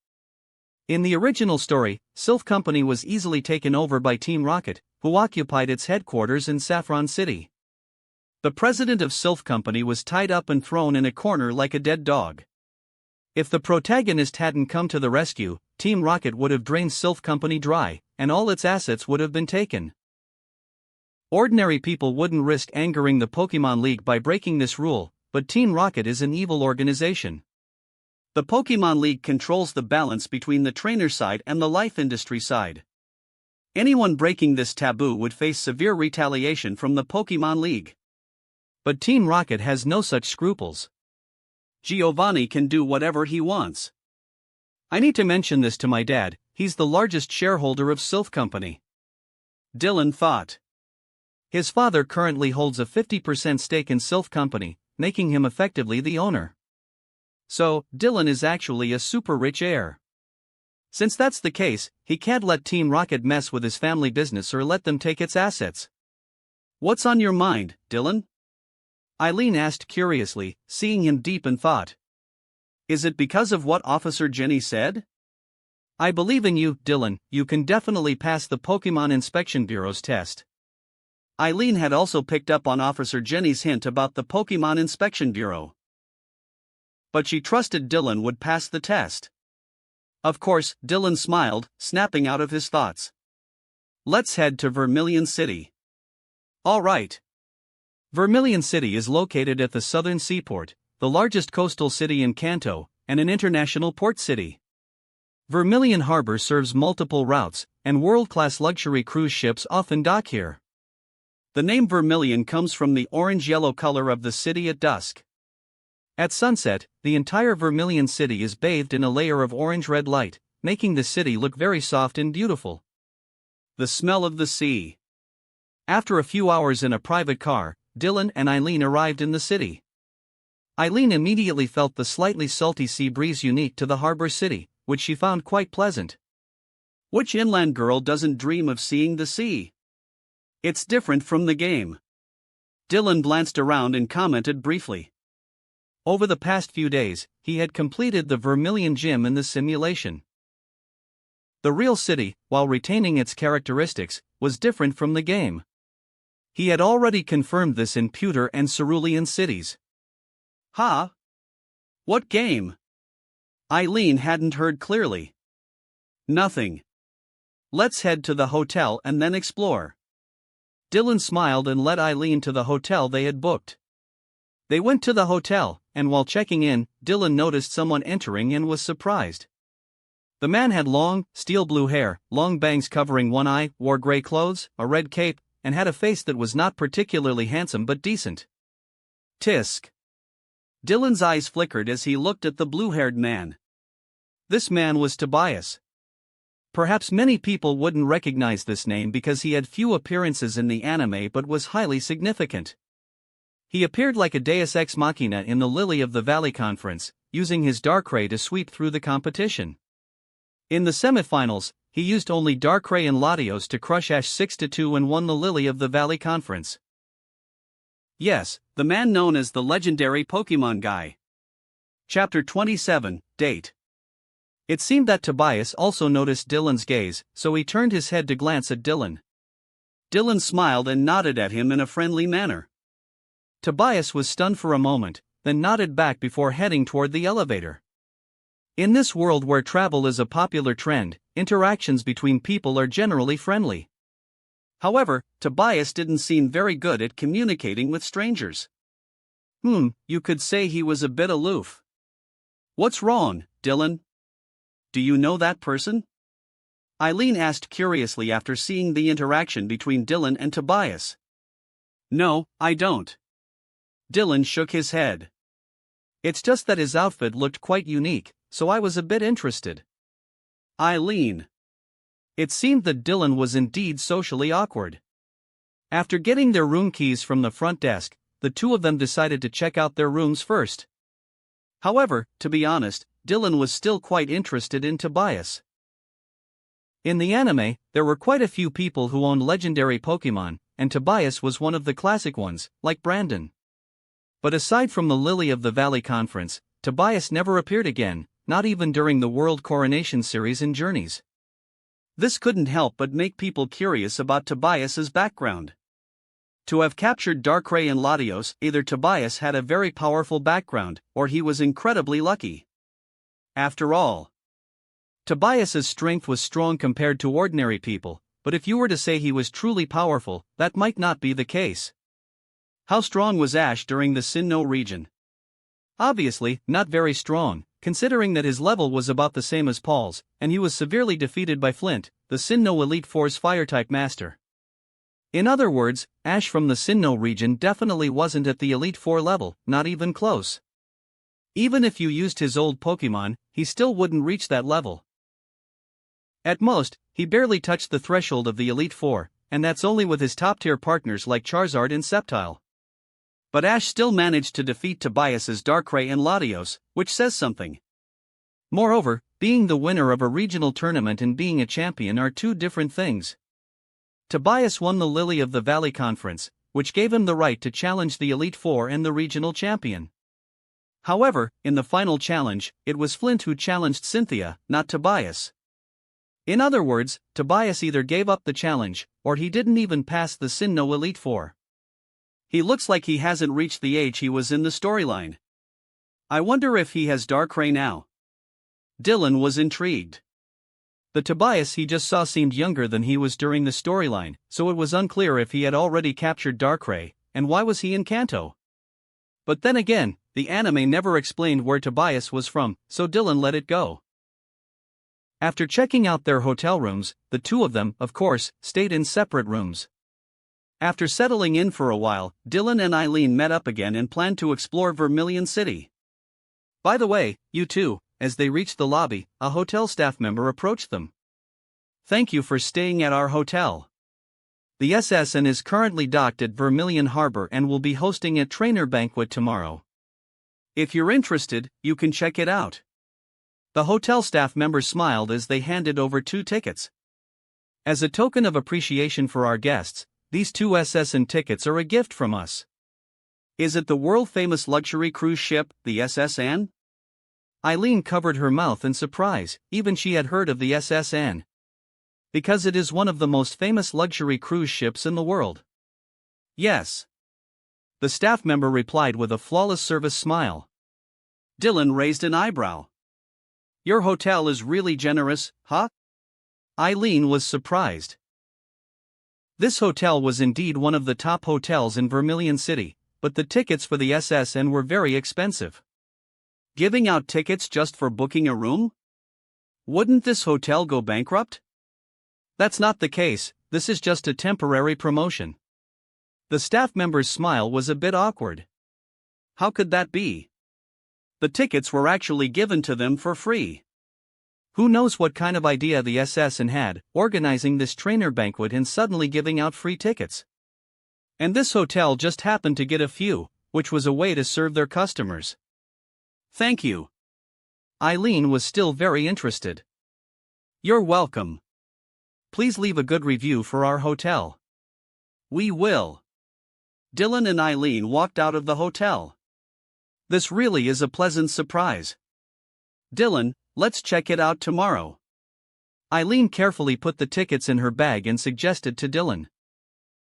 In the original story, Sylph Company was easily taken over by Team Rocket, who occupied its headquarters in Saffron City. The president of Sylph Company was tied up and thrown in a corner like a dead dog. If the protagonist hadn't come to the rescue, Team Rocket would have drained Sylph Company dry, and all its assets would have been taken. Ordinary people wouldn't risk angering the Pokemon League by breaking this rule, but Team Rocket is an evil organization. The Pokemon League controls the balance between the trainer side and the life industry side. Anyone breaking this taboo would face severe retaliation from the Pokemon League. But Team Rocket has no such scruples. Giovanni can do whatever he wants. I need to mention this to my dad, he's the largest shareholder of Sylph Company. Dylan thought. His father currently holds a 50% stake in Sylph Company, making him effectively the owner. So, Dylan is actually a super rich heir. Since that's the case, he can't let Team Rocket mess with his family business or let them take its assets. What's on your mind, Dylan? Eileen asked curiously, seeing him deep in thought. Is it because of what Officer Jenny said? I believe in you, Dylan, you can definitely pass the Pokemon Inspection Bureau's test. Eileen had also picked up on Officer Jenny's hint about the Pokemon Inspection Bureau. But she trusted Dylan would pass the test. Of course, Dylan smiled, snapping out of his thoughts. Let's head to Vermilion City. All right. Vermilion City is located at the southern seaport, the largest coastal city in Kanto, and an international port city. Vermilion Harbor serves multiple routes, and world-class luxury cruise ships often dock here. The name Vermilion comes from the orange-yellow color of the city at dusk. At sunset, the entire Vermilion City is bathed in a layer of orange-red light, making the city look very soft and beautiful. The smell of the sea. After a few hours in a private car, Dylan and Eileen arrived in the city. Eileen immediately felt the slightly salty sea breeze unique to the harbor city, which she found quite pleasant. Which inland girl doesn't dream of seeing the sea? It's different from the game. Dylan glanced around and commented briefly. Over the past few days, he had completed the Vermilion Gym in the simulation. The real city, while retaining its characteristics, was different from the game. He had already confirmed this in Pewter and Cerulean cities. Huh? What game? Eileen hadn't heard clearly. Nothing. Let's head to the hotel and then explore. Dylan smiled and led Eileen to the hotel they had booked. They went to the hotel, and while checking in, Dylan noticed someone entering and was surprised. The man had long, steel blue hair, long bangs covering one eye, wore gray clothes, a red cape, and had a face that was not particularly handsome but decent. Tisk. Dylan's eyes flickered as he looked at the blue-haired man. This man was Tobias. Perhaps many people wouldn't recognize this name because he had few appearances in the anime but was highly significant. He appeared like a deus ex machina in the Lily of the Valley conference, using his Darkrai to sweep through the competition. In the semifinals, he used only Darkrai and Latios to crush Ash 6-2 and won the Lily of the Valley conference. Yes, the man known as the legendary Pokemon guy. Chapter 27, Date. It seemed that Tobias also noticed Dylan's gaze, so he turned his head to glance at Dylan. Dylan smiled and nodded at him in a friendly manner. Tobias was stunned for a moment, then nodded back before heading toward the elevator. In this world where travel is a popular trend, interactions between people are generally friendly. However, Tobias didn't seem very good at communicating with strangers. You could say he was a bit aloof. What's wrong, Dylan? Do you know that person? Eileen asked curiously after seeing the interaction between Dylan and Tobias. No, I don't. Dylan shook his head. It's just that his outfit looked quite unique, so I was a bit interested. Eileen. It seemed that Dylan was indeed socially awkward. After getting their room keys from the front desk, the two of them decided to check out their rooms first. However, to be honest, Dylan was still quite interested in Tobias. In the anime, there were quite a few people who owned legendary Pokemon, and Tobias was one of the classic ones, like Brandon. But aside from the Lily of the Valley conference, Tobias never appeared again, not even during the World Coronation series in Journeys. This couldn't help but make people curious about Tobias's background. To have captured Darkrai and Latios, either Tobias had a very powerful background, or he was incredibly lucky. After all, Tobias's strength was strong compared to ordinary people, but if you were to say he was truly powerful, that might not be the case. How strong was Ash during the Sinnoh region? Obviously, not very strong, considering that his level was about the same as Paul's, and he was severely defeated by Flint, the Sinnoh Elite Four's Fire-type master. In other words, Ash from the Sinnoh region definitely wasn't at the Elite Four level, not even close. Even if you used his old Pokemon, he still wouldn't reach that level. At most, he barely touched the threshold of the Elite Four, and that's only with his top-tier partners like Charizard and Sceptile. But Ash still managed to defeat Tobias's Darkrai and Latios, which says something. Moreover, being the winner of a regional tournament and being a champion are two different things. Tobias won the Lily of the Valley conference, which gave him the right to challenge the Elite Four and the regional champion. However, in the final challenge, it was Flint who challenged Cynthia, not Tobias. In other words, Tobias either gave up the challenge, or he didn't even pass the Sinnoh Elite Four. He looks like he hasn't reached the age he was in the storyline. I wonder if he has Darkrai now. Dylan was intrigued. The Tobias he just saw seemed younger than he was during the storyline, so it was unclear if he had already captured Darkrai, and why was he in Kanto? But then again, the anime never explained where Tobias was from, so Dylan let it go. After checking out their hotel rooms, the two of them, of course, stayed in separate rooms. After settling in for a while, Dylan and Eileen met up again and planned to explore Vermilion City. By the way, you two, as they reached the lobby, a hotel staff member approached them. Thank you for staying at our hotel. The SSN is currently docked at Vermilion Harbor and will be hosting a trainer banquet tomorrow. If you're interested, you can check it out. The hotel staff member smiled as they handed over 2 tickets. As a token of appreciation for our guests, these 2 SSN tickets are a gift from us. Is it the world-famous luxury cruise ship, the SSN? Eileen covered her mouth in surprise, even she had heard of the SSN. Because it is one of the most famous luxury cruise ships in the world. Yes. The staff member replied with a flawless service smile. Dylan raised an eyebrow. Your hotel is really generous, huh? Eileen was surprised. This hotel was indeed one of the top hotels in Vermilion City, but the tickets for the SSN were very expensive. Giving out tickets just for booking a room? Wouldn't this hotel go bankrupt? That's not the case, this is just a temporary promotion. The staff member's smile was a bit awkward. How could that be? The tickets were actually given to them for free. Who knows what kind of idea the SSN had, organizing this trainer banquet and suddenly giving out free tickets. And this hotel just happened to get a few, which was a way to serve their customers. Thank you. Eileen was still very interested. You're welcome. Please leave a good review for our hotel. We will. Dylan and Eileen walked out of the hotel. This really is a pleasant surprise. Dylan, let's check it out tomorrow. Eileen carefully put the tickets in her bag and suggested to Dylan.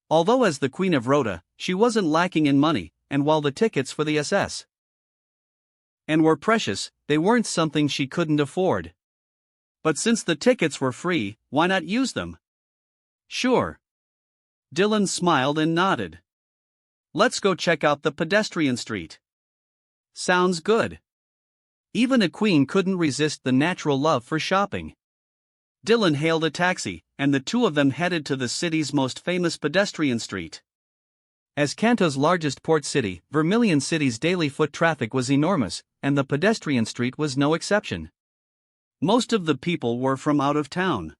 Although as the Queen of Rhoda, she wasn't lacking in money, and while the tickets for the SS and were precious, they weren't something she couldn't afford. But since the tickets were free, why not use them? Sure. Dylan smiled and nodded. Let's go check out the pedestrian street. Sounds good. Even a queen couldn't resist the natural love for shopping. Dylan hailed a taxi, and the two of them headed to the city's most famous pedestrian street. As Kanto's largest port city, Vermilion City's daily foot traffic was enormous, and the pedestrian street was no exception. Most of the people were from out of town.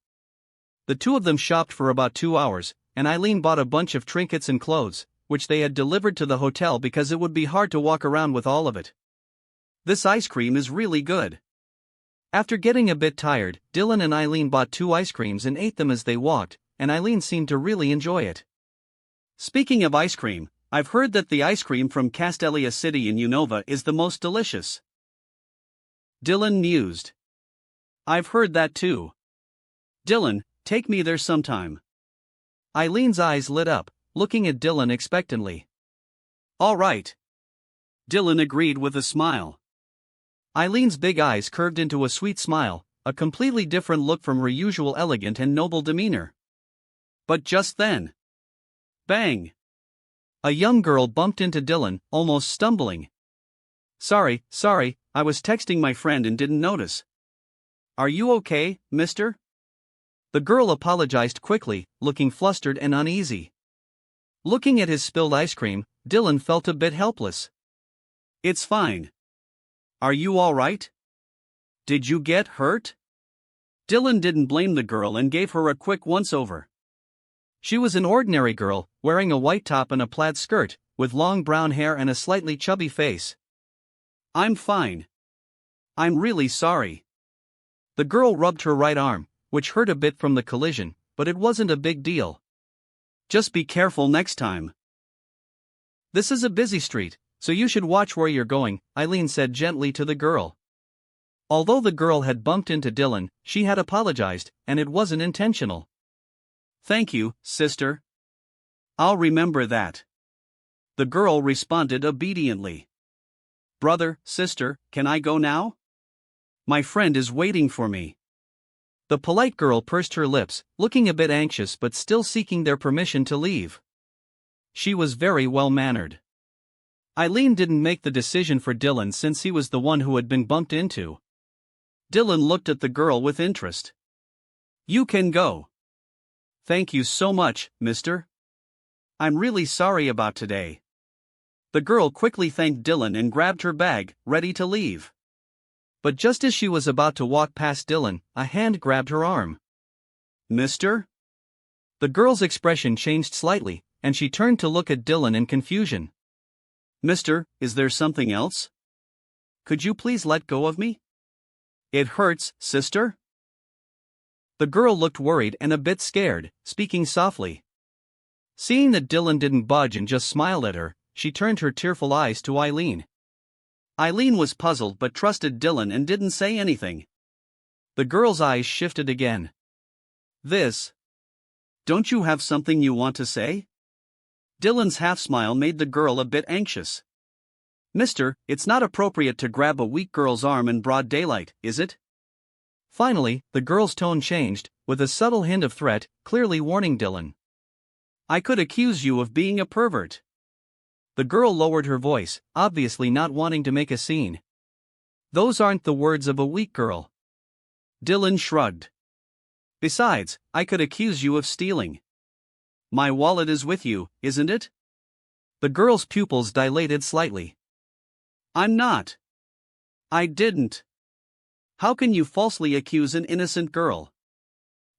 The two of them shopped for about 2 hours, and Eileen bought a bunch of trinkets and clothes, which they had delivered to the hotel because it would be hard to walk around with all of it. This ice cream is really good. After getting a bit tired, Dylan and Eileen bought 2 ice creams and ate them as they walked, and Eileen seemed to really enjoy it. Speaking of ice cream, I've heard that the ice cream from Castelia City in Unova is the most delicious. Dylan mused. I've heard that too. Dylan, take me there sometime. Eileen's eyes lit up, looking at Dylan expectantly. All right. Dylan agreed with a smile. Eileen's big eyes curved into a sweet smile, a completely different look from her usual elegant and noble demeanor. But just then, bang! A young girl bumped into Dylan, almost stumbling. Sorry, I was texting my friend and didn't notice. Are you okay, mister? The girl apologized quickly, looking flustered and uneasy. Looking at his spilled ice cream, Dylan felt a bit helpless. It's fine. Are you all right? Did you get hurt? Dylan didn't blame the girl and gave her a quick once-over. She was an ordinary girl, wearing a white top and a plaid skirt, with long brown hair and a slightly chubby face. I'm fine. I'm really sorry. The girl rubbed her right arm, which hurt a bit from the collision, but it wasn't a big deal. Just be careful next time. This is a busy street, so you should watch where you're going, Eileen said gently to the girl. Although the girl had bumped into Dylan, she had apologized, and it wasn't intentional. Thank you, sister. I'll remember that. The girl responded obediently. Brother, sister, can I go now? My friend is waiting for me. The polite girl pursed her lips, looking a bit anxious but still seeking their permission to leave. She was very well-mannered. Eileen didn't make the decision for Dylan since he was the one who had been bumped into. Dylan looked at the girl with interest. You can go. Thank you so much, mister. I'm really sorry about today. The girl quickly thanked Dylan and grabbed her bag, ready to leave. But just as she was about to walk past Dylan, a hand grabbed her arm. Mister? The girl's expression changed slightly, and she turned to look at Dylan in confusion. Mister, is there something else? Could you please let go of me? It hurts, sister. The girl looked worried and a bit scared, speaking softly. Seeing that Dylan didn't budge and just smiled at her, she turned her tearful eyes to Eileen. Eileen was puzzled but trusted Dylan and didn't say anything. The girl's eyes shifted again. Don't you have something you want to say? Dylan's half-smile made the girl a bit anxious. Mister, it's not appropriate to grab a weak girl's arm in broad daylight, is it? Finally, the girl's tone changed, with a subtle hint of threat, clearly warning Dylan. I could accuse you of being a pervert. The girl lowered her voice, obviously not wanting to make a scene. Those aren't the words of a weak girl. Dylan shrugged. Besides, I could accuse you of stealing. My wallet is with you, isn't it? The girl's pupils dilated slightly. I'm not. I didn't. How can you falsely accuse an innocent girl?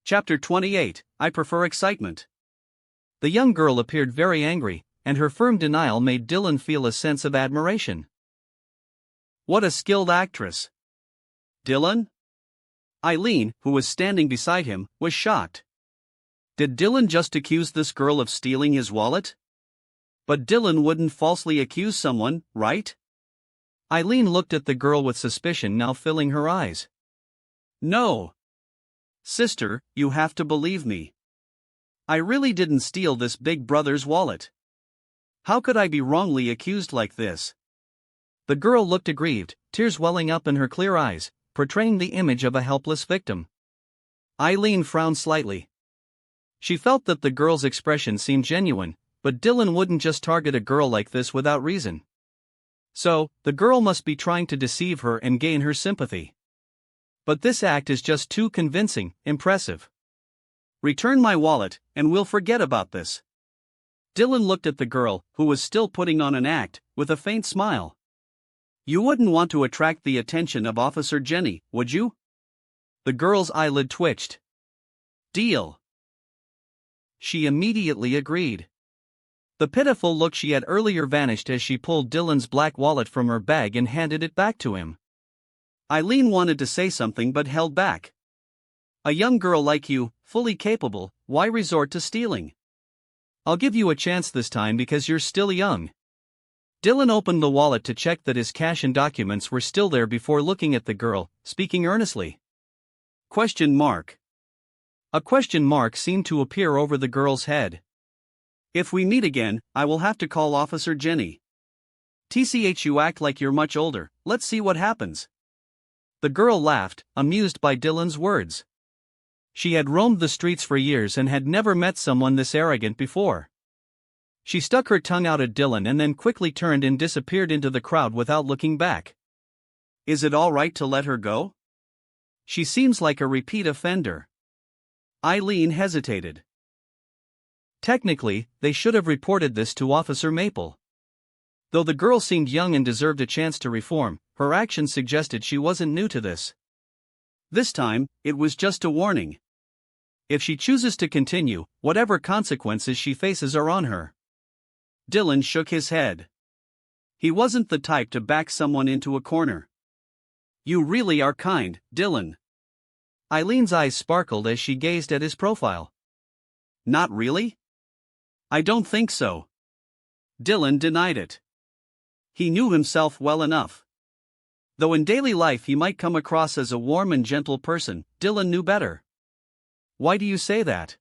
Chapter 28, I prefer excitement. The young girl appeared very angry, and her firm denial made Dylan feel a sense of admiration. What a skilled actress. Dylan? Eileen, who was standing beside him, was shocked. Did Dylan just accuse this girl of stealing his wallet? But Dylan wouldn't falsely accuse someone, right? Eileen looked at the girl with suspicion now filling her eyes. No. Sister, you have to believe me. I really didn't steal this big brother's wallet. How could I be wrongly accused like this? The girl looked aggrieved, tears welling up in her clear eyes, portraying the image of a helpless victim. Eileen frowned slightly. She felt that the girl's expression seemed genuine, but Dylan wouldn't just target a girl like this without reason. So, the girl must be trying to deceive her and gain her sympathy. But this act is just too convincing, impressive. Return my wallet, and we'll forget about this. Dylan looked at the girl, who was still putting on an act, with a faint smile. You wouldn't want to attract the attention of Officer Jenny, would you? The girl's eyelid twitched. Deal. She immediately agreed. The pitiful look she had earlier vanished as she pulled Dylan's black wallet from her bag and handed it back to him. Eileen wanted to say something but held back. A young girl like you, fully capable, why resort to stealing? I'll give you a chance this time because you're still young. Dylan opened the wallet to check that his cash and documents were still there before looking at the girl, speaking earnestly. Question mark. A question mark seemed to appear over the girl's head. If we meet again, I will have to call Officer Jenny. TCH, you act like you're much older, let's see what happens. The girl laughed, amused by Dylan's words. She had roamed the streets for years and had never met someone this arrogant before. She stuck her tongue out at Dylan and then quickly turned and disappeared into the crowd without looking back. Is it all right to let her go? She seems like a repeat offender. Eileen hesitated. Technically, they should have reported this to Officer Maple. Though the girl seemed young and deserved a chance to reform, her actions suggested she wasn't new to this. This time, it was just a warning. If she chooses to continue, whatever consequences she faces are on her. Dylan shook his head. He wasn't the type to back someone into a corner. You really are kind, Dylan. Eileen's eyes sparkled as she gazed at his profile. Not really? I don't think so. Dylan denied it. He knew himself well enough. Though in daily life he might come across as a warm and gentle person, Dylan knew better. Why do you say that?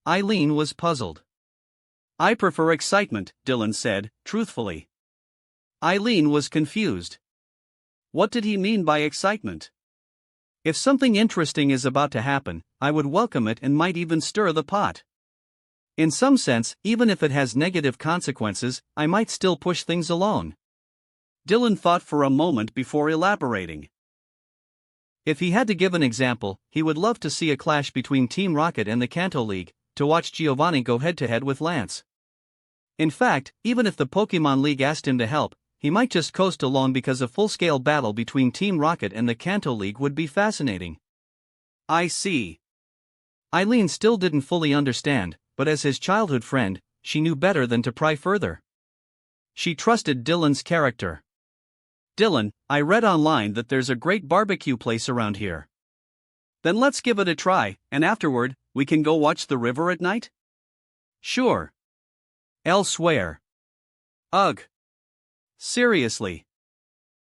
Eileen was puzzled. I prefer excitement, Dylan said, truthfully. Eileen was confused. What did he mean by excitement? If something interesting is about to happen, I would welcome it and might even stir the pot. In some sense, even if it has negative consequences, I might still push things along. Dylan thought for a moment before elaborating. If he had to give an example, he would love to see a clash between Team Rocket and the Kanto League, to watch Giovanni go head-to-head with Lance. In fact, even if the Pokemon League asked him to help, he might just coast along because a full-scale battle between Team Rocket and the Kanto League would be fascinating. I see. Eileen still didn't fully understand, but as his childhood friend, she knew better than to pry further. She trusted Dylan's character. Dylan, I read online that there's a great barbecue place around here. Then let's give it a try, and afterward, we can go watch the river at night? Sure. Elsewhere. Ugh. Seriously.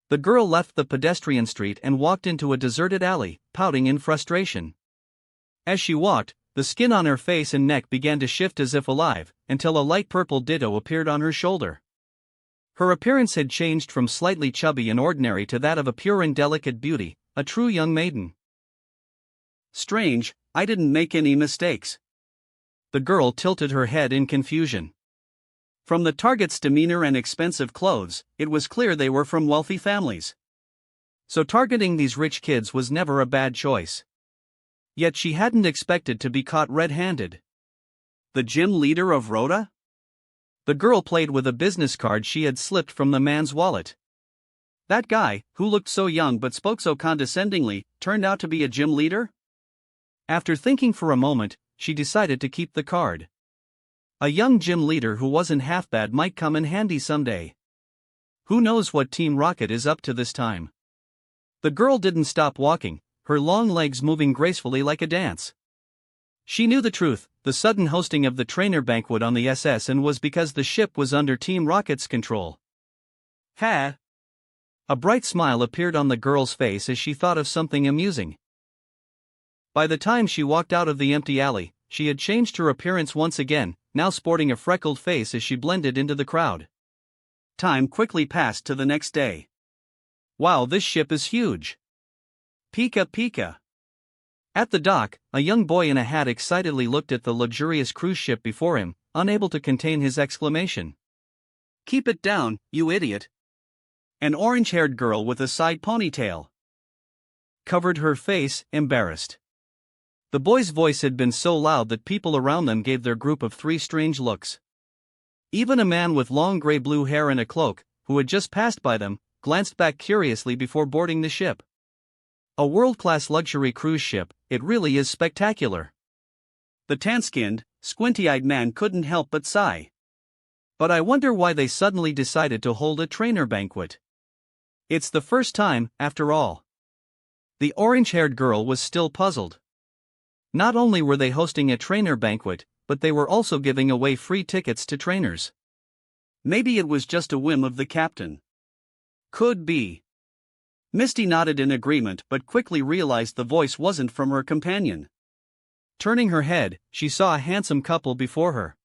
The girl left the pedestrian street and walked into a deserted alley, pouting in frustration. As she walked, the skin on her face and neck began to shift as if alive, until a light purple ditto appeared on her shoulder. Her appearance had changed from slightly chubby and ordinary to that of a pure and delicate beauty, a true young maiden. Strange, I didn't make any mistakes. The girl tilted her head in confusion. From the target's demeanor and expensive clothes, it was clear they were from wealthy families. So targeting these rich kids was never a bad choice. Yet she hadn't expected to be caught red-handed. The gym leader of Rhoda? The girl played with a business card she had slipped from the man's wallet. That guy, who looked so young but spoke so condescendingly, turned out to be a gym leader? After thinking for a moment, she decided to keep the card. A young gym leader who wasn't half bad might come in handy someday. Who knows what Team Rocket is up to this time? The girl didn't stop walking, her long legs moving gracefully like a dance. She knew the truth, the sudden hosting of the trainer banquet on the SSN was because the ship was under Team Rocket's control. Ha! A bright smile appeared on the girl's face as she thought of something amusing. By the time she walked out of the empty alley, she had changed her appearance once again, now sporting a freckled face as she blended into the crowd. Time quickly passed to the next day. Wow, this ship is huge! Pika pika! At the dock, a young boy in a hat excitedly looked at the luxurious cruise ship before him, unable to contain his exclamation. Keep it down, you idiot! An orange-haired girl with a side ponytail covered her face, embarrassed. The boy's voice had been so loud that people around them gave their group of three strange looks. Even a man with long gray-blue hair and a cloak, who had just passed by them, glanced back curiously before boarding the ship. A world-class luxury cruise ship, it really is spectacular. The tan-skinned, squinty-eyed man couldn't help but sigh. But I wonder why they suddenly decided to hold a trainer banquet. It's the first time, after all. The orange-haired girl was still puzzled. Not only were they hosting a trainer banquet, but they were also giving away free tickets to trainers. Maybe it was just a whim of the captain. Could be. Misty nodded in agreement but quickly realized the voice wasn't from her companion. Turning her head, she saw a handsome couple before her.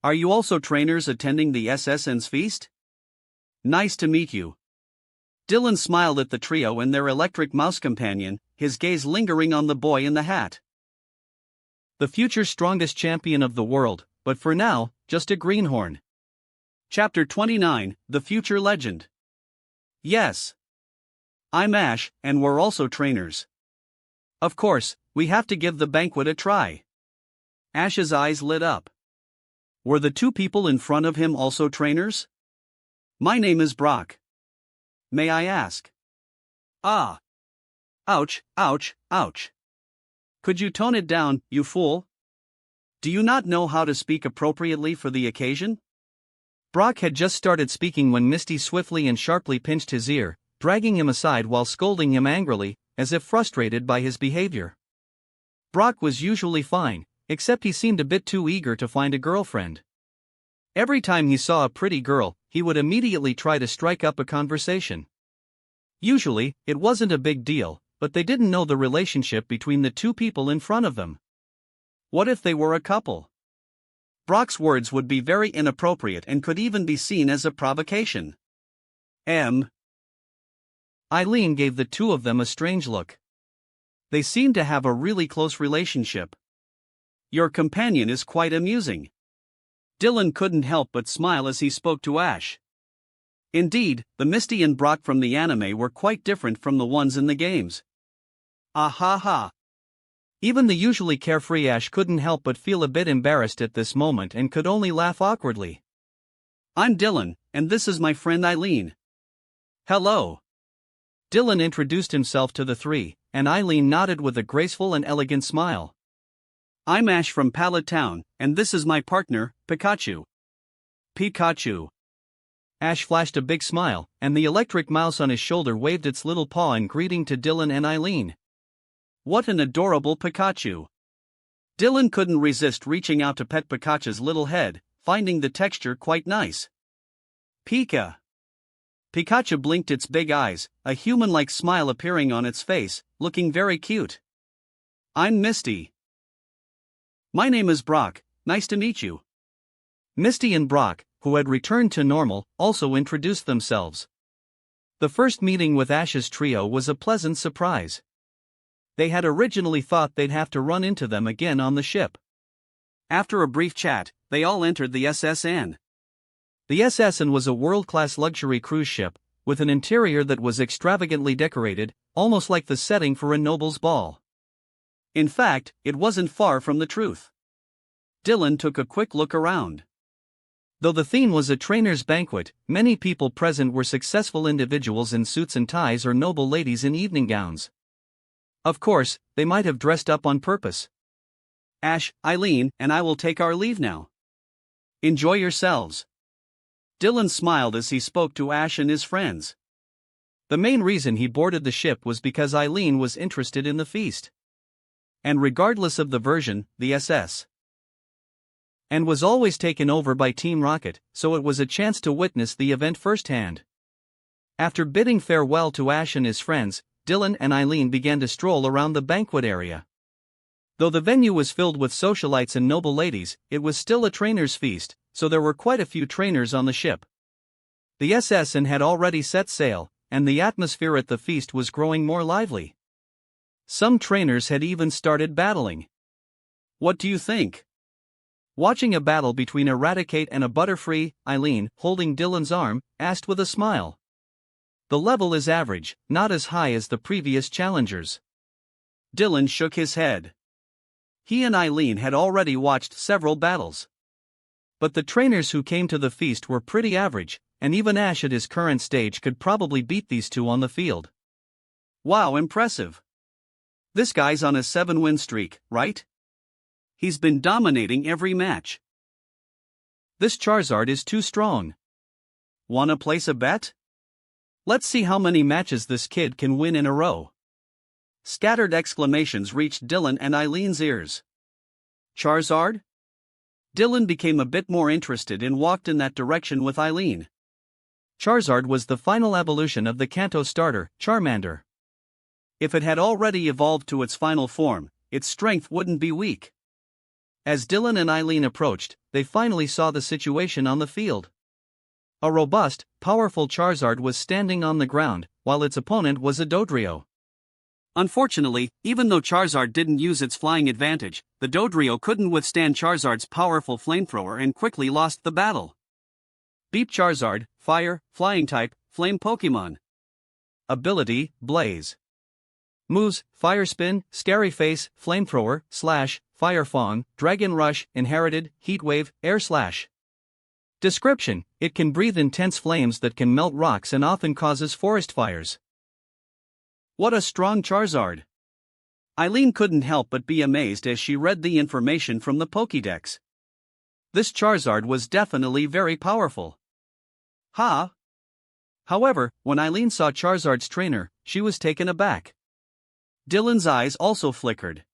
Are you also trainers attending the SSN's feast? Nice to meet you. Dylan smiled at the trio and their electric mouse companion, his gaze lingering on the boy in the hat. The future strongest champion of the world, but for now, just a greenhorn. Chapter 29, The Future Legend. Yes. I'm Ash, and we're also trainers. Of course, we have to give the banquet a try. Ash's eyes lit up. Were the two people in front of him also trainers? My name is Brock. May I ask? Ah. Ouch, ouch, ouch. Could you tone it down, you fool? Do you not know how to speak appropriately for the occasion? Brock had just started speaking when Misty swiftly and sharply pinched his ear, dragging him aside while scolding him angrily, as if frustrated by his behavior. Brock was usually fine, except he seemed a bit too eager to find a girlfriend. Every time he saw a pretty girl, he would immediately try to strike up a conversation. Usually, it wasn't a big deal, but they didn't know the relationship between the two people in front of them. What if they were a couple? Brock's words would be very inappropriate and could even be seen as a provocation. Eileen gave the two of them a strange look. They seemed to have a really close relationship. Your companion is quite amusing. Dylan couldn't help but smile as he spoke to Ash. Indeed, the Misty and Brock from the anime were quite different from the ones in the games. Ah ha ha. Even the usually carefree Ash couldn't help but feel a bit embarrassed at this moment and could only laugh awkwardly. I'm Dylan, and this is my friend Eileen. Hello. Dylan introduced himself to the three, and Eileen nodded with a graceful and elegant smile. I'm Ash from Pallet Town, and this is my partner, Pikachu. Pikachu. Ash flashed a big smile, and the electric mouse on his shoulder waved its little paw in greeting to Dylan and Eileen. What an adorable Pikachu. Dylan couldn't resist reaching out to pet Pikachu's little head, finding the texture quite nice. Pika. Pikachu blinked its big eyes, a human-like smile appearing on its face, looking very cute. I'm Misty. My name is Brock, nice to meet you. Misty and Brock, who had returned to normal, also introduced themselves. The first meeting with Ash's trio was a pleasant surprise. They had originally thought they'd have to run into them again on the ship. After a brief chat, they all entered the SSN. The SS was a world-class luxury cruise ship, with an interior that was extravagantly decorated, almost like the setting for a noble's ball. In fact, it wasn't far from the truth. Dylan took a quick look around. Though the theme was a trainer's banquet, many people present were successful individuals in suits and ties or noble ladies in evening gowns. Of course, they might have dressed up on purpose. Ash, Eileen, and I will take our leave now. Enjoy yourselves. Dylan smiled as he spoke to Ash and his friends. The main reason he boarded the ship was because Eileen was interested in the feast. And regardless of the version, the SS and was always taken over by Team Rocket, so it was a chance to witness the event firsthand. After bidding farewell to Ash and his friends, Dylan and Eileen began to stroll around the banquet area. Though the venue was filled with socialites and noble ladies, it was still a trainer's feast, so there were quite a few trainers on the ship. The SS had already set sail, and the atmosphere at the feast was growing more lively. Some trainers had even started battling. What do you think? Watching a battle between Eradicate and a Butterfree, Eileen, holding Dylan's arm, asked with a smile. The level is average, not as high as the previous challengers. Dylan shook his head. He and Eileen had already watched several battles. But the trainers who came to the feast were pretty average, and even Ash at his current stage could probably beat these two on the field. Wow, impressive. This guy's on a 7-win streak, right? He's been dominating every match. This Charizard is too strong. Wanna place a bet? Let's see how many matches this kid can win in a row. Scattered exclamations reached Dylan and Eileen's ears. Charizard? Dylan became a bit more interested and walked in that direction with Eileen. Charizard was the final evolution of the Kanto starter, Charmander. If it had already evolved to its final form, its strength wouldn't be weak. As Dylan and Eileen approached, they finally saw the situation on the field. A robust, powerful Charizard was standing on the ground, while its opponent was a Dodrio. Unfortunately, even though Charizard didn't use its flying advantage, the Dodrio couldn't withstand Charizard's powerful flamethrower and quickly lost the battle. Beep Charizard, Fire, Flying type, Flame Pokemon. Ability, Blaze. Moves, Fire Spin, Scary Face, Flamethrower, Slash, Fire Fong, Dragon Rush, Inherited, Heat Wave, Air Slash. Description: it can breathe intense flames that can melt rocks and often causes forest fires. What a strong Charizard! Eileen couldn't help but be amazed as she read the information from the Pokédex. This Charizard was definitely very powerful. Ha! However, when Eileen saw Charizard's trainer, she was taken aback. Dylan's eyes also flickered.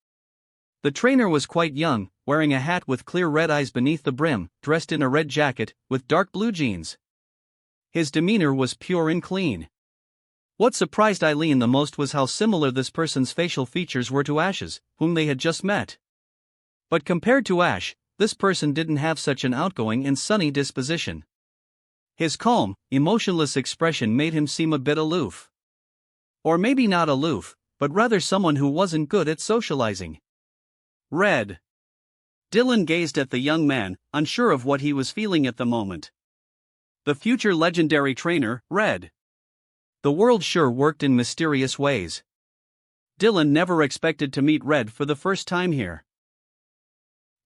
The trainer was quite young, wearing a hat with clear red eyes beneath the brim, dressed in a red jacket, with dark blue jeans. His demeanor was pure and clean. What surprised Eileen the most was how similar this person's facial features were to Ash's, whom they had just met. But compared to Ash, this person didn't have such an outgoing and sunny disposition. His calm, emotionless expression made him seem a bit aloof. Or maybe not aloof, but rather someone who wasn't good at socializing. Red. Dylan gazed at the young man, unsure of what he was feeling at the moment. The future legendary trainer, Red. The world sure worked in mysterious ways. Dylan never expected to meet Red for the first time here.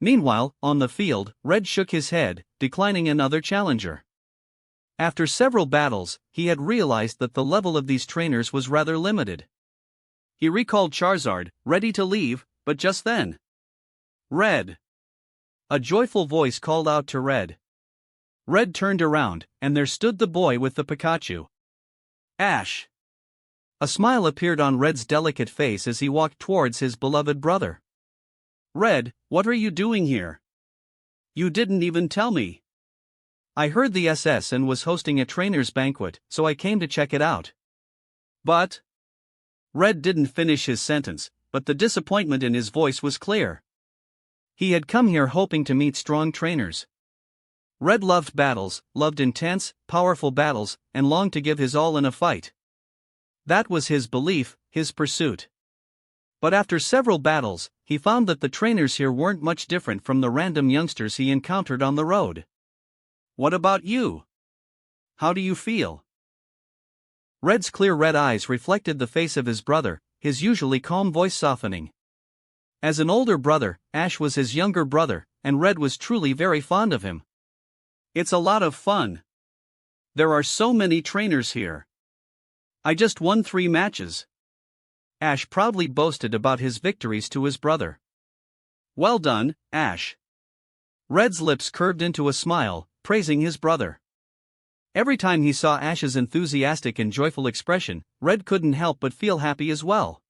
Meanwhile, on the field, Red shook his head, declining another challenger. After several battles, he had realized that the level of these trainers was rather limited. He recalled Charizard, ready to leave, but just then. Red. A joyful voice called out to Red. Red turned around, and there stood the boy with the Pikachu. Ash. A smile appeared on Red's delicate face as he walked towards his beloved brother. Red, what are you doing here? You didn't even tell me. I heard the SS was hosting a trainer's banquet, so I came to check it out. But... Red didn't finish his sentence, but the disappointment in his voice was clear. He had come here hoping to meet strong trainers. Red loved battles, loved intense, powerful battles, and longed to give his all in a fight. That was his belief, his pursuit. But after several battles, he found that the trainers here weren't much different from the random youngsters he encountered on the road. What about you? How do you feel? Red's clear red eyes reflected the face of his brother, his usually calm voice softening. As an older brother, Ash was his younger brother, and Red was truly very fond of him. It's a lot of fun. There are so many trainers here. I just won 3 matches. Ash proudly boasted about his victories to his brother. Well done, Ash. Red's lips curved into a smile, praising his brother. Every time he saw Ash's enthusiastic and joyful expression, Red couldn't help but feel happy as well.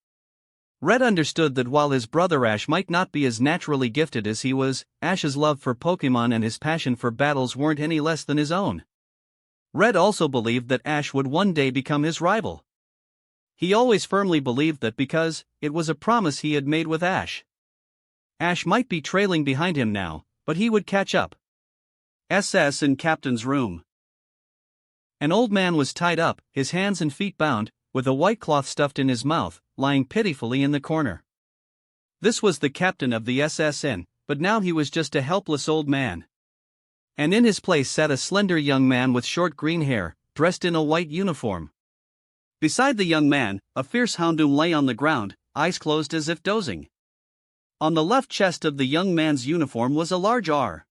Red understood that while his brother Ash might not be as naturally gifted as he was, Ash's love for Pokemon and his passion for battles weren't any less than his own. Red also believed that Ash would one day become his rival. He always firmly believed that because it was a promise he had made with Ash. Ash might be trailing behind him now, but he would catch up. SS in Captain's room. An old man was tied up, his hands and feet bound, with a white cloth stuffed in his mouth, lying pitifully in the corner. This was the captain of the SSN, but now he was just a helpless old man. And in his place sat a slender young man with short green hair, dressed in a white uniform. Beside the young man, a fierce Houndoom lay on the ground, eyes closed as if dozing. On the left chest of the young man's uniform was a large R.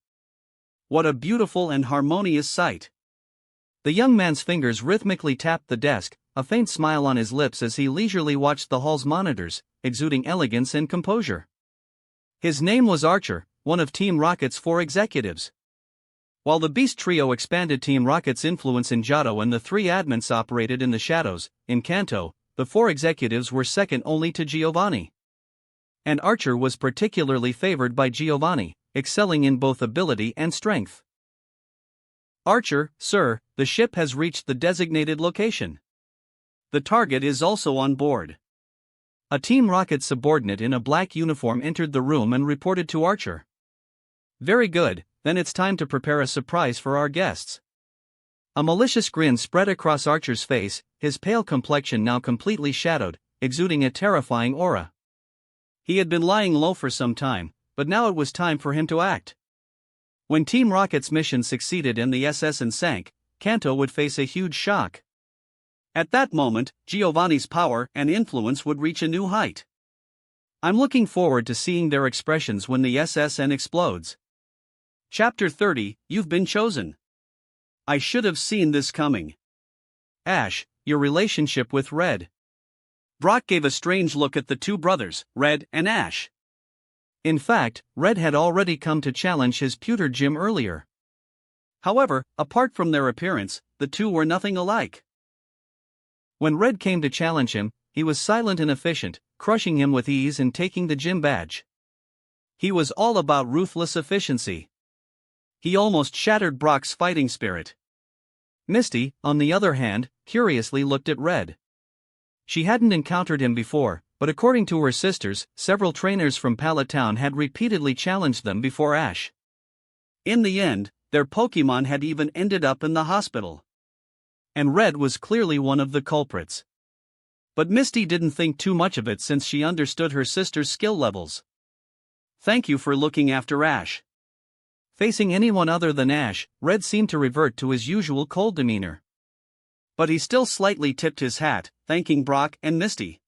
What a beautiful and harmonious sight. The young man's fingers rhythmically tapped the desk, a faint smile on his lips as he leisurely watched the hall's monitors, exuding elegance and composure. His name was Archer, one of Team Rocket's 4 executives. While the Beast Trio expanded Team Rocket's influence in Johto and the 3 admins operated in the shadows, in Kanto, the 4 executives were second only to Giovanni. And Archer was particularly favored by Giovanni, excelling in both ability and strength. Archer, sir, the ship has reached the designated location. The target is also on board. A Team Rocket subordinate in a black uniform entered the room and reported to Archer. Very good, then it's time to prepare a surprise for our guests. A malicious grin spread across Archer's face, his pale complexion now completely shadowed, exuding a terrifying aura. He had been lying low for some time, but now it was time for him to act. When Team Rocket's mission succeeded and the SSN sank, Kanto would face a huge shock. At that moment, Giovanni's power and influence would reach a new height. I'm looking forward to seeing their expressions when the SSN explodes. Chapter 30, You've been chosen. I should have seen this coming. Ash, your relationship with Red. Brock gave a strange look at the 2 brothers, Red and Ash. In fact, Red had already come to challenge his pewter gym earlier. However, apart from their appearance, the 2 were nothing alike. When Red came to challenge him, he was silent and efficient, crushing him with ease and taking the gym badge. He was all about ruthless efficiency. He almost shattered Brock's fighting spirit. Misty, on the other hand, curiously looked at Red. She hadn't encountered him before, but according to her sisters, several trainers from Pallet Town had repeatedly challenged them before Ash. In the end, their Pokemon had even ended up in the hospital. And Red was clearly one of the culprits. But Misty didn't think too much of it since she understood her sister's skill levels. Thank you for looking after Ash. Facing anyone other than Ash, Red seemed to revert to his usual cold demeanor. But he still slightly tipped his hat, thanking Brock and Misty.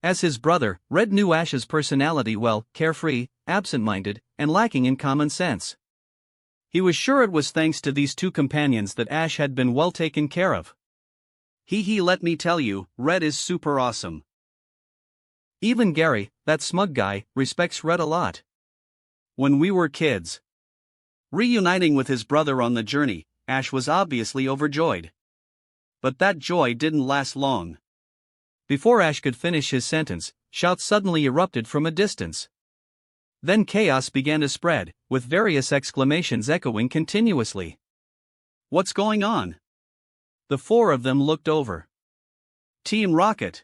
As his brother, Red knew Ash's personality well, carefree, absent-minded, and lacking in common sense. He was sure it was thanks to these 2 companions that Ash had been well taken care of. Let me tell you, Red is super awesome. Even Gary, that smug guy, respects Red a lot. When we were kids. Reuniting with his brother on the journey, Ash was obviously overjoyed. But that joy didn't last long. Before Ash could finish his sentence, shouts suddenly erupted from a distance. Then chaos began to spread, with various exclamations echoing continuously. What's going on? The 4 of them looked over. Team Rocket.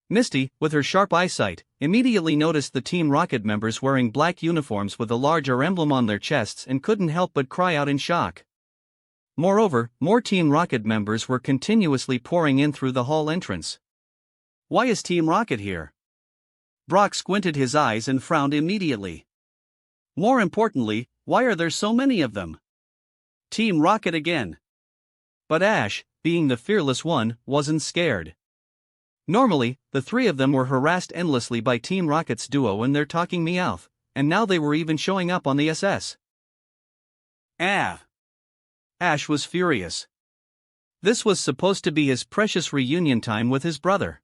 Misty, with her sharp eyesight, immediately noticed the Team Rocket members wearing black uniforms with a larger emblem on their chests and couldn't help but cry out in shock. Moreover, more Team Rocket members were continuously pouring in through the hall entrance. Why is Team Rocket here? Brock squinted his eyes and frowned immediately. More importantly, why are there so many of them? Team Rocket again. But Ash, being the fearless one, wasn't scared. Normally, the three of them were harassed endlessly by Team Rocket's duo and their talking Meowth, and now they were even showing up on the SS. Ah! Ash was furious. This was supposed to be his precious reunion time with his brother.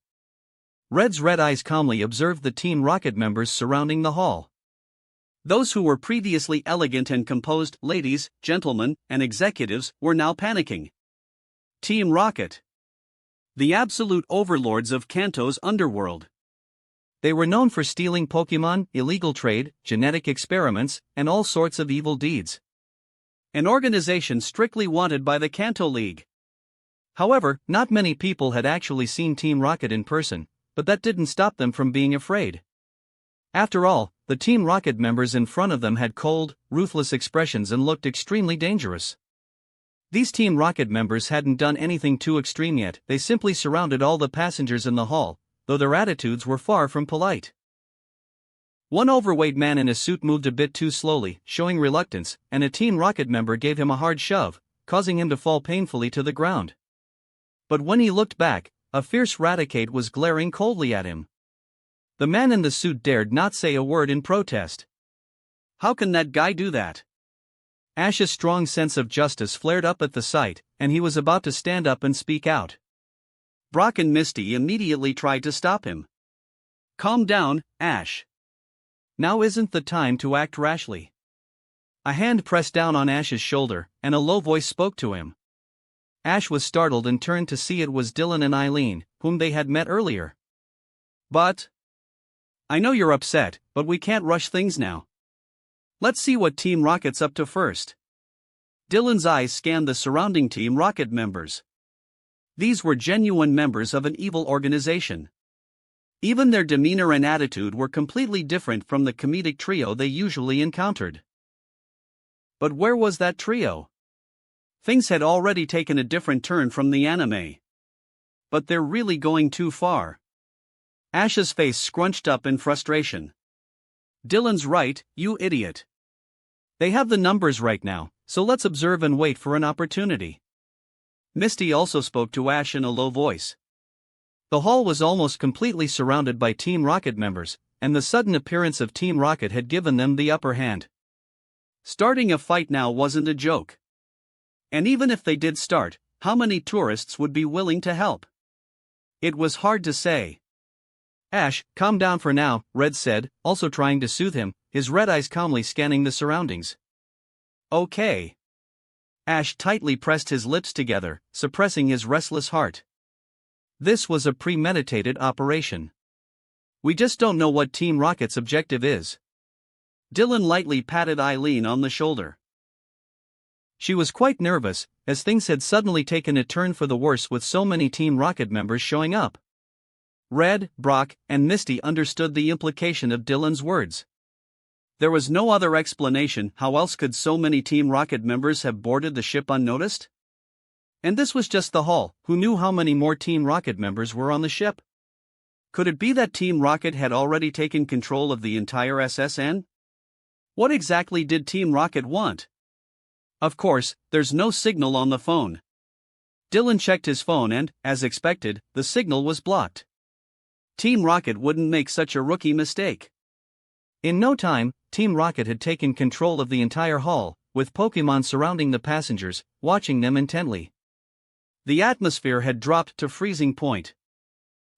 Red's red eyes calmly observed the Team Rocket members surrounding the hall. Those who were previously elegant and composed ladies, gentlemen, and executives were now panicking. Team Rocket. The absolute overlords of Kanto's underworld. They were known for stealing Pokemon, illegal trade, genetic experiments, and all sorts of evil deeds. An organization strictly wanted by the Kanto League. However, not many people had actually seen Team Rocket in person, but that didn't stop them from being afraid. After all, the Team Rocket members in front of them had cold, ruthless expressions and looked extremely dangerous. These Team Rocket members hadn't done anything too extreme yet, they simply surrounded all the passengers in the hall, though their attitudes were far from polite. One overweight man in a suit moved a bit too slowly, showing reluctance, and a Team Rocket member gave him a hard shove, causing him to fall painfully to the ground. But when he looked back, a fierce Raticate was glaring coldly at him. The man in the suit dared not say a word in protest. How can that guy do that? Ash's strong sense of justice flared up at the sight, and he was about to stand up and speak out. Brock and Misty immediately tried to stop him. Calm down, Ash. Now isn't the time to act rashly. A hand pressed down on Ash's shoulder, and a low voice spoke to him. Ash was startled and turned to see it was Dylan and Eileen, whom they had met earlier. But I know you're upset, but we can't rush things now. Let's see what Team Rocket's up to first. Dylan's eyes scanned the surrounding Team Rocket members. These were genuine members of an evil organization. Even their demeanor and attitude were completely different from the comedic trio they usually encountered. But where was that trio? Things had already taken a different turn from the anime. But they're really going too far. Ash's face scrunched up in frustration. Dylan's right, you idiot. They have the numbers right now, so let's observe and wait for an opportunity. Misty also spoke to Ash in a low voice. The hall was almost completely surrounded by Team Rocket members, and the sudden appearance of Team Rocket had given them the upper hand. Starting a fight now wasn't a joke. And even if they did start, how many tourists would be willing to help? It was hard to say. Ash, calm down for now, Red said, also trying to soothe him, his red eyes calmly scanning the surroundings. Okay. Ash tightly pressed his lips together, suppressing his restless heart. This was a premeditated operation. We just don't know what Team Rocket's objective is. Dylan lightly patted Eileen on the shoulder. She was quite nervous, as things had suddenly taken a turn for the worse with so many Team Rocket members showing up. Red, Brock, and Misty understood the implication of Dylan's words. There was no other explanation. How else could so many Team Rocket members have boarded the ship unnoticed? And this was just the hall. Who knew how many more Team Rocket members were on the ship? Could it be that Team Rocket had already taken control of the entire SSN? What exactly did Team Rocket want? Of course, there's no signal on the phone. Dylan checked his phone and, as expected, the signal was blocked. Team Rocket wouldn't make such a rookie mistake. In no time, Team Rocket had taken control of the entire hall, with Pokemon surrounding the passengers, watching them intently. The atmosphere had dropped to freezing point.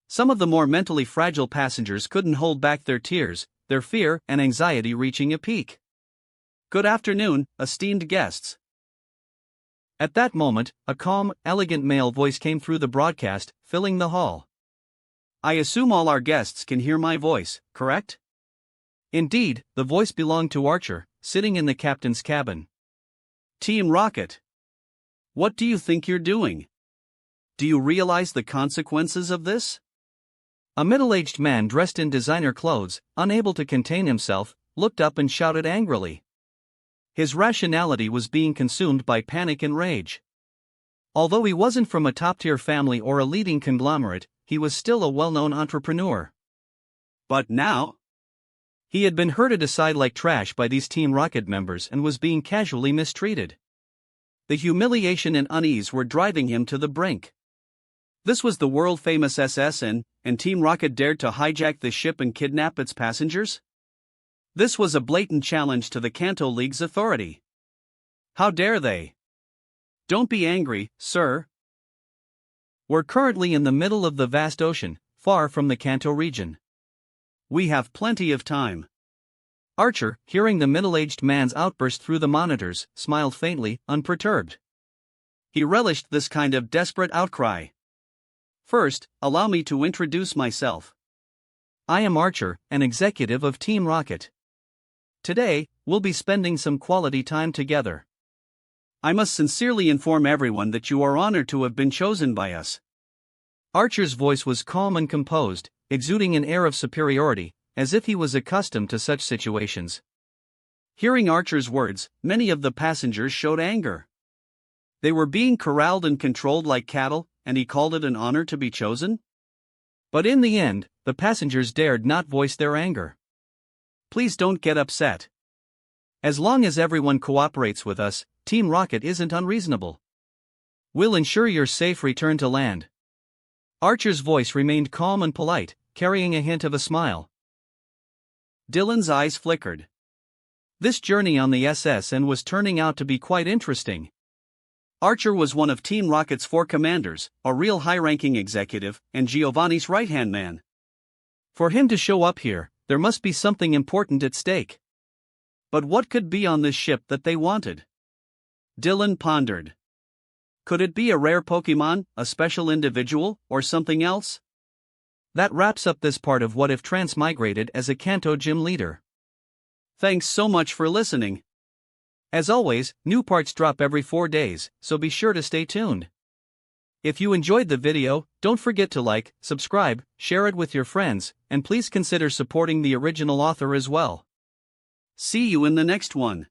Some of the more mentally fragile passengers couldn't hold back their tears, their fear and anxiety reaching a peak. Good afternoon, esteemed guests. At that moment, a calm, elegant male voice came through the broadcast, filling the hall. I assume all our guests can hear my voice, correct? Indeed, the voice belonged to Archer, sitting in the captain's cabin. Team Rocket. What do you think you're doing? Do you realize the consequences of this? A middle-aged man dressed in designer clothes, unable to contain himself, looked up and shouted angrily. His rationality was being consumed by panic and rage. Although he wasn't from a top-tier family or a leading conglomerate, he was still a well-known entrepreneur. But now? He had been herded aside like trash by these Team Rocket members and was being casually mistreated. The humiliation and unease were driving him to the brink. This was the world-famous SS and Team Rocket dared to hijack the ship and kidnap its passengers? This was a blatant challenge to the Kanto League's authority. How dare they? Don't be angry, sir. We're currently in the middle of the vast ocean, far from the Kanto region. We have plenty of time. Archer, hearing the middle-aged man's outburst through the monitors, smiled faintly, unperturbed. He relished this kind of desperate outcry. First, allow me to introduce myself. I am Archer, an executive of Team Rocket. Today, we'll be spending some quality time together. I must sincerely inform everyone that you are honored to have been chosen by us. Archer's voice was calm and composed, exuding an air of superiority, as if he was accustomed to such situations. Hearing Archer's words, many of the passengers showed anger. They were being corralled and controlled like cattle, and he called it an honor to be chosen? But in the end, the passengers dared not voice their anger. Please don't get upset. As long as everyone cooperates with us, Team Rocket isn't unreasonable. We'll ensure your safe return to land. Archer's voice remained calm and polite, carrying a hint of a smile. Dylan's eyes flickered. This journey on the SSN was turning out to be quite interesting. Archer was one of Team Rocket's 4 commanders, a real high-ranking executive, and Giovanni's right-hand man. For him to show up here, there must be something important at stake. But what could be on this ship that they wanted? Dylan pondered. Could it be a rare Pokemon, a special individual, or something else? That wraps up this part of What If Transmigrated as a Kanto gym leader. Thanks so much for listening. As always, new parts drop every 4 days, so be sure to stay tuned. If you enjoyed the video, don't forget to like, subscribe, share it with your friends, and please consider supporting the original author as well. See you in the next one.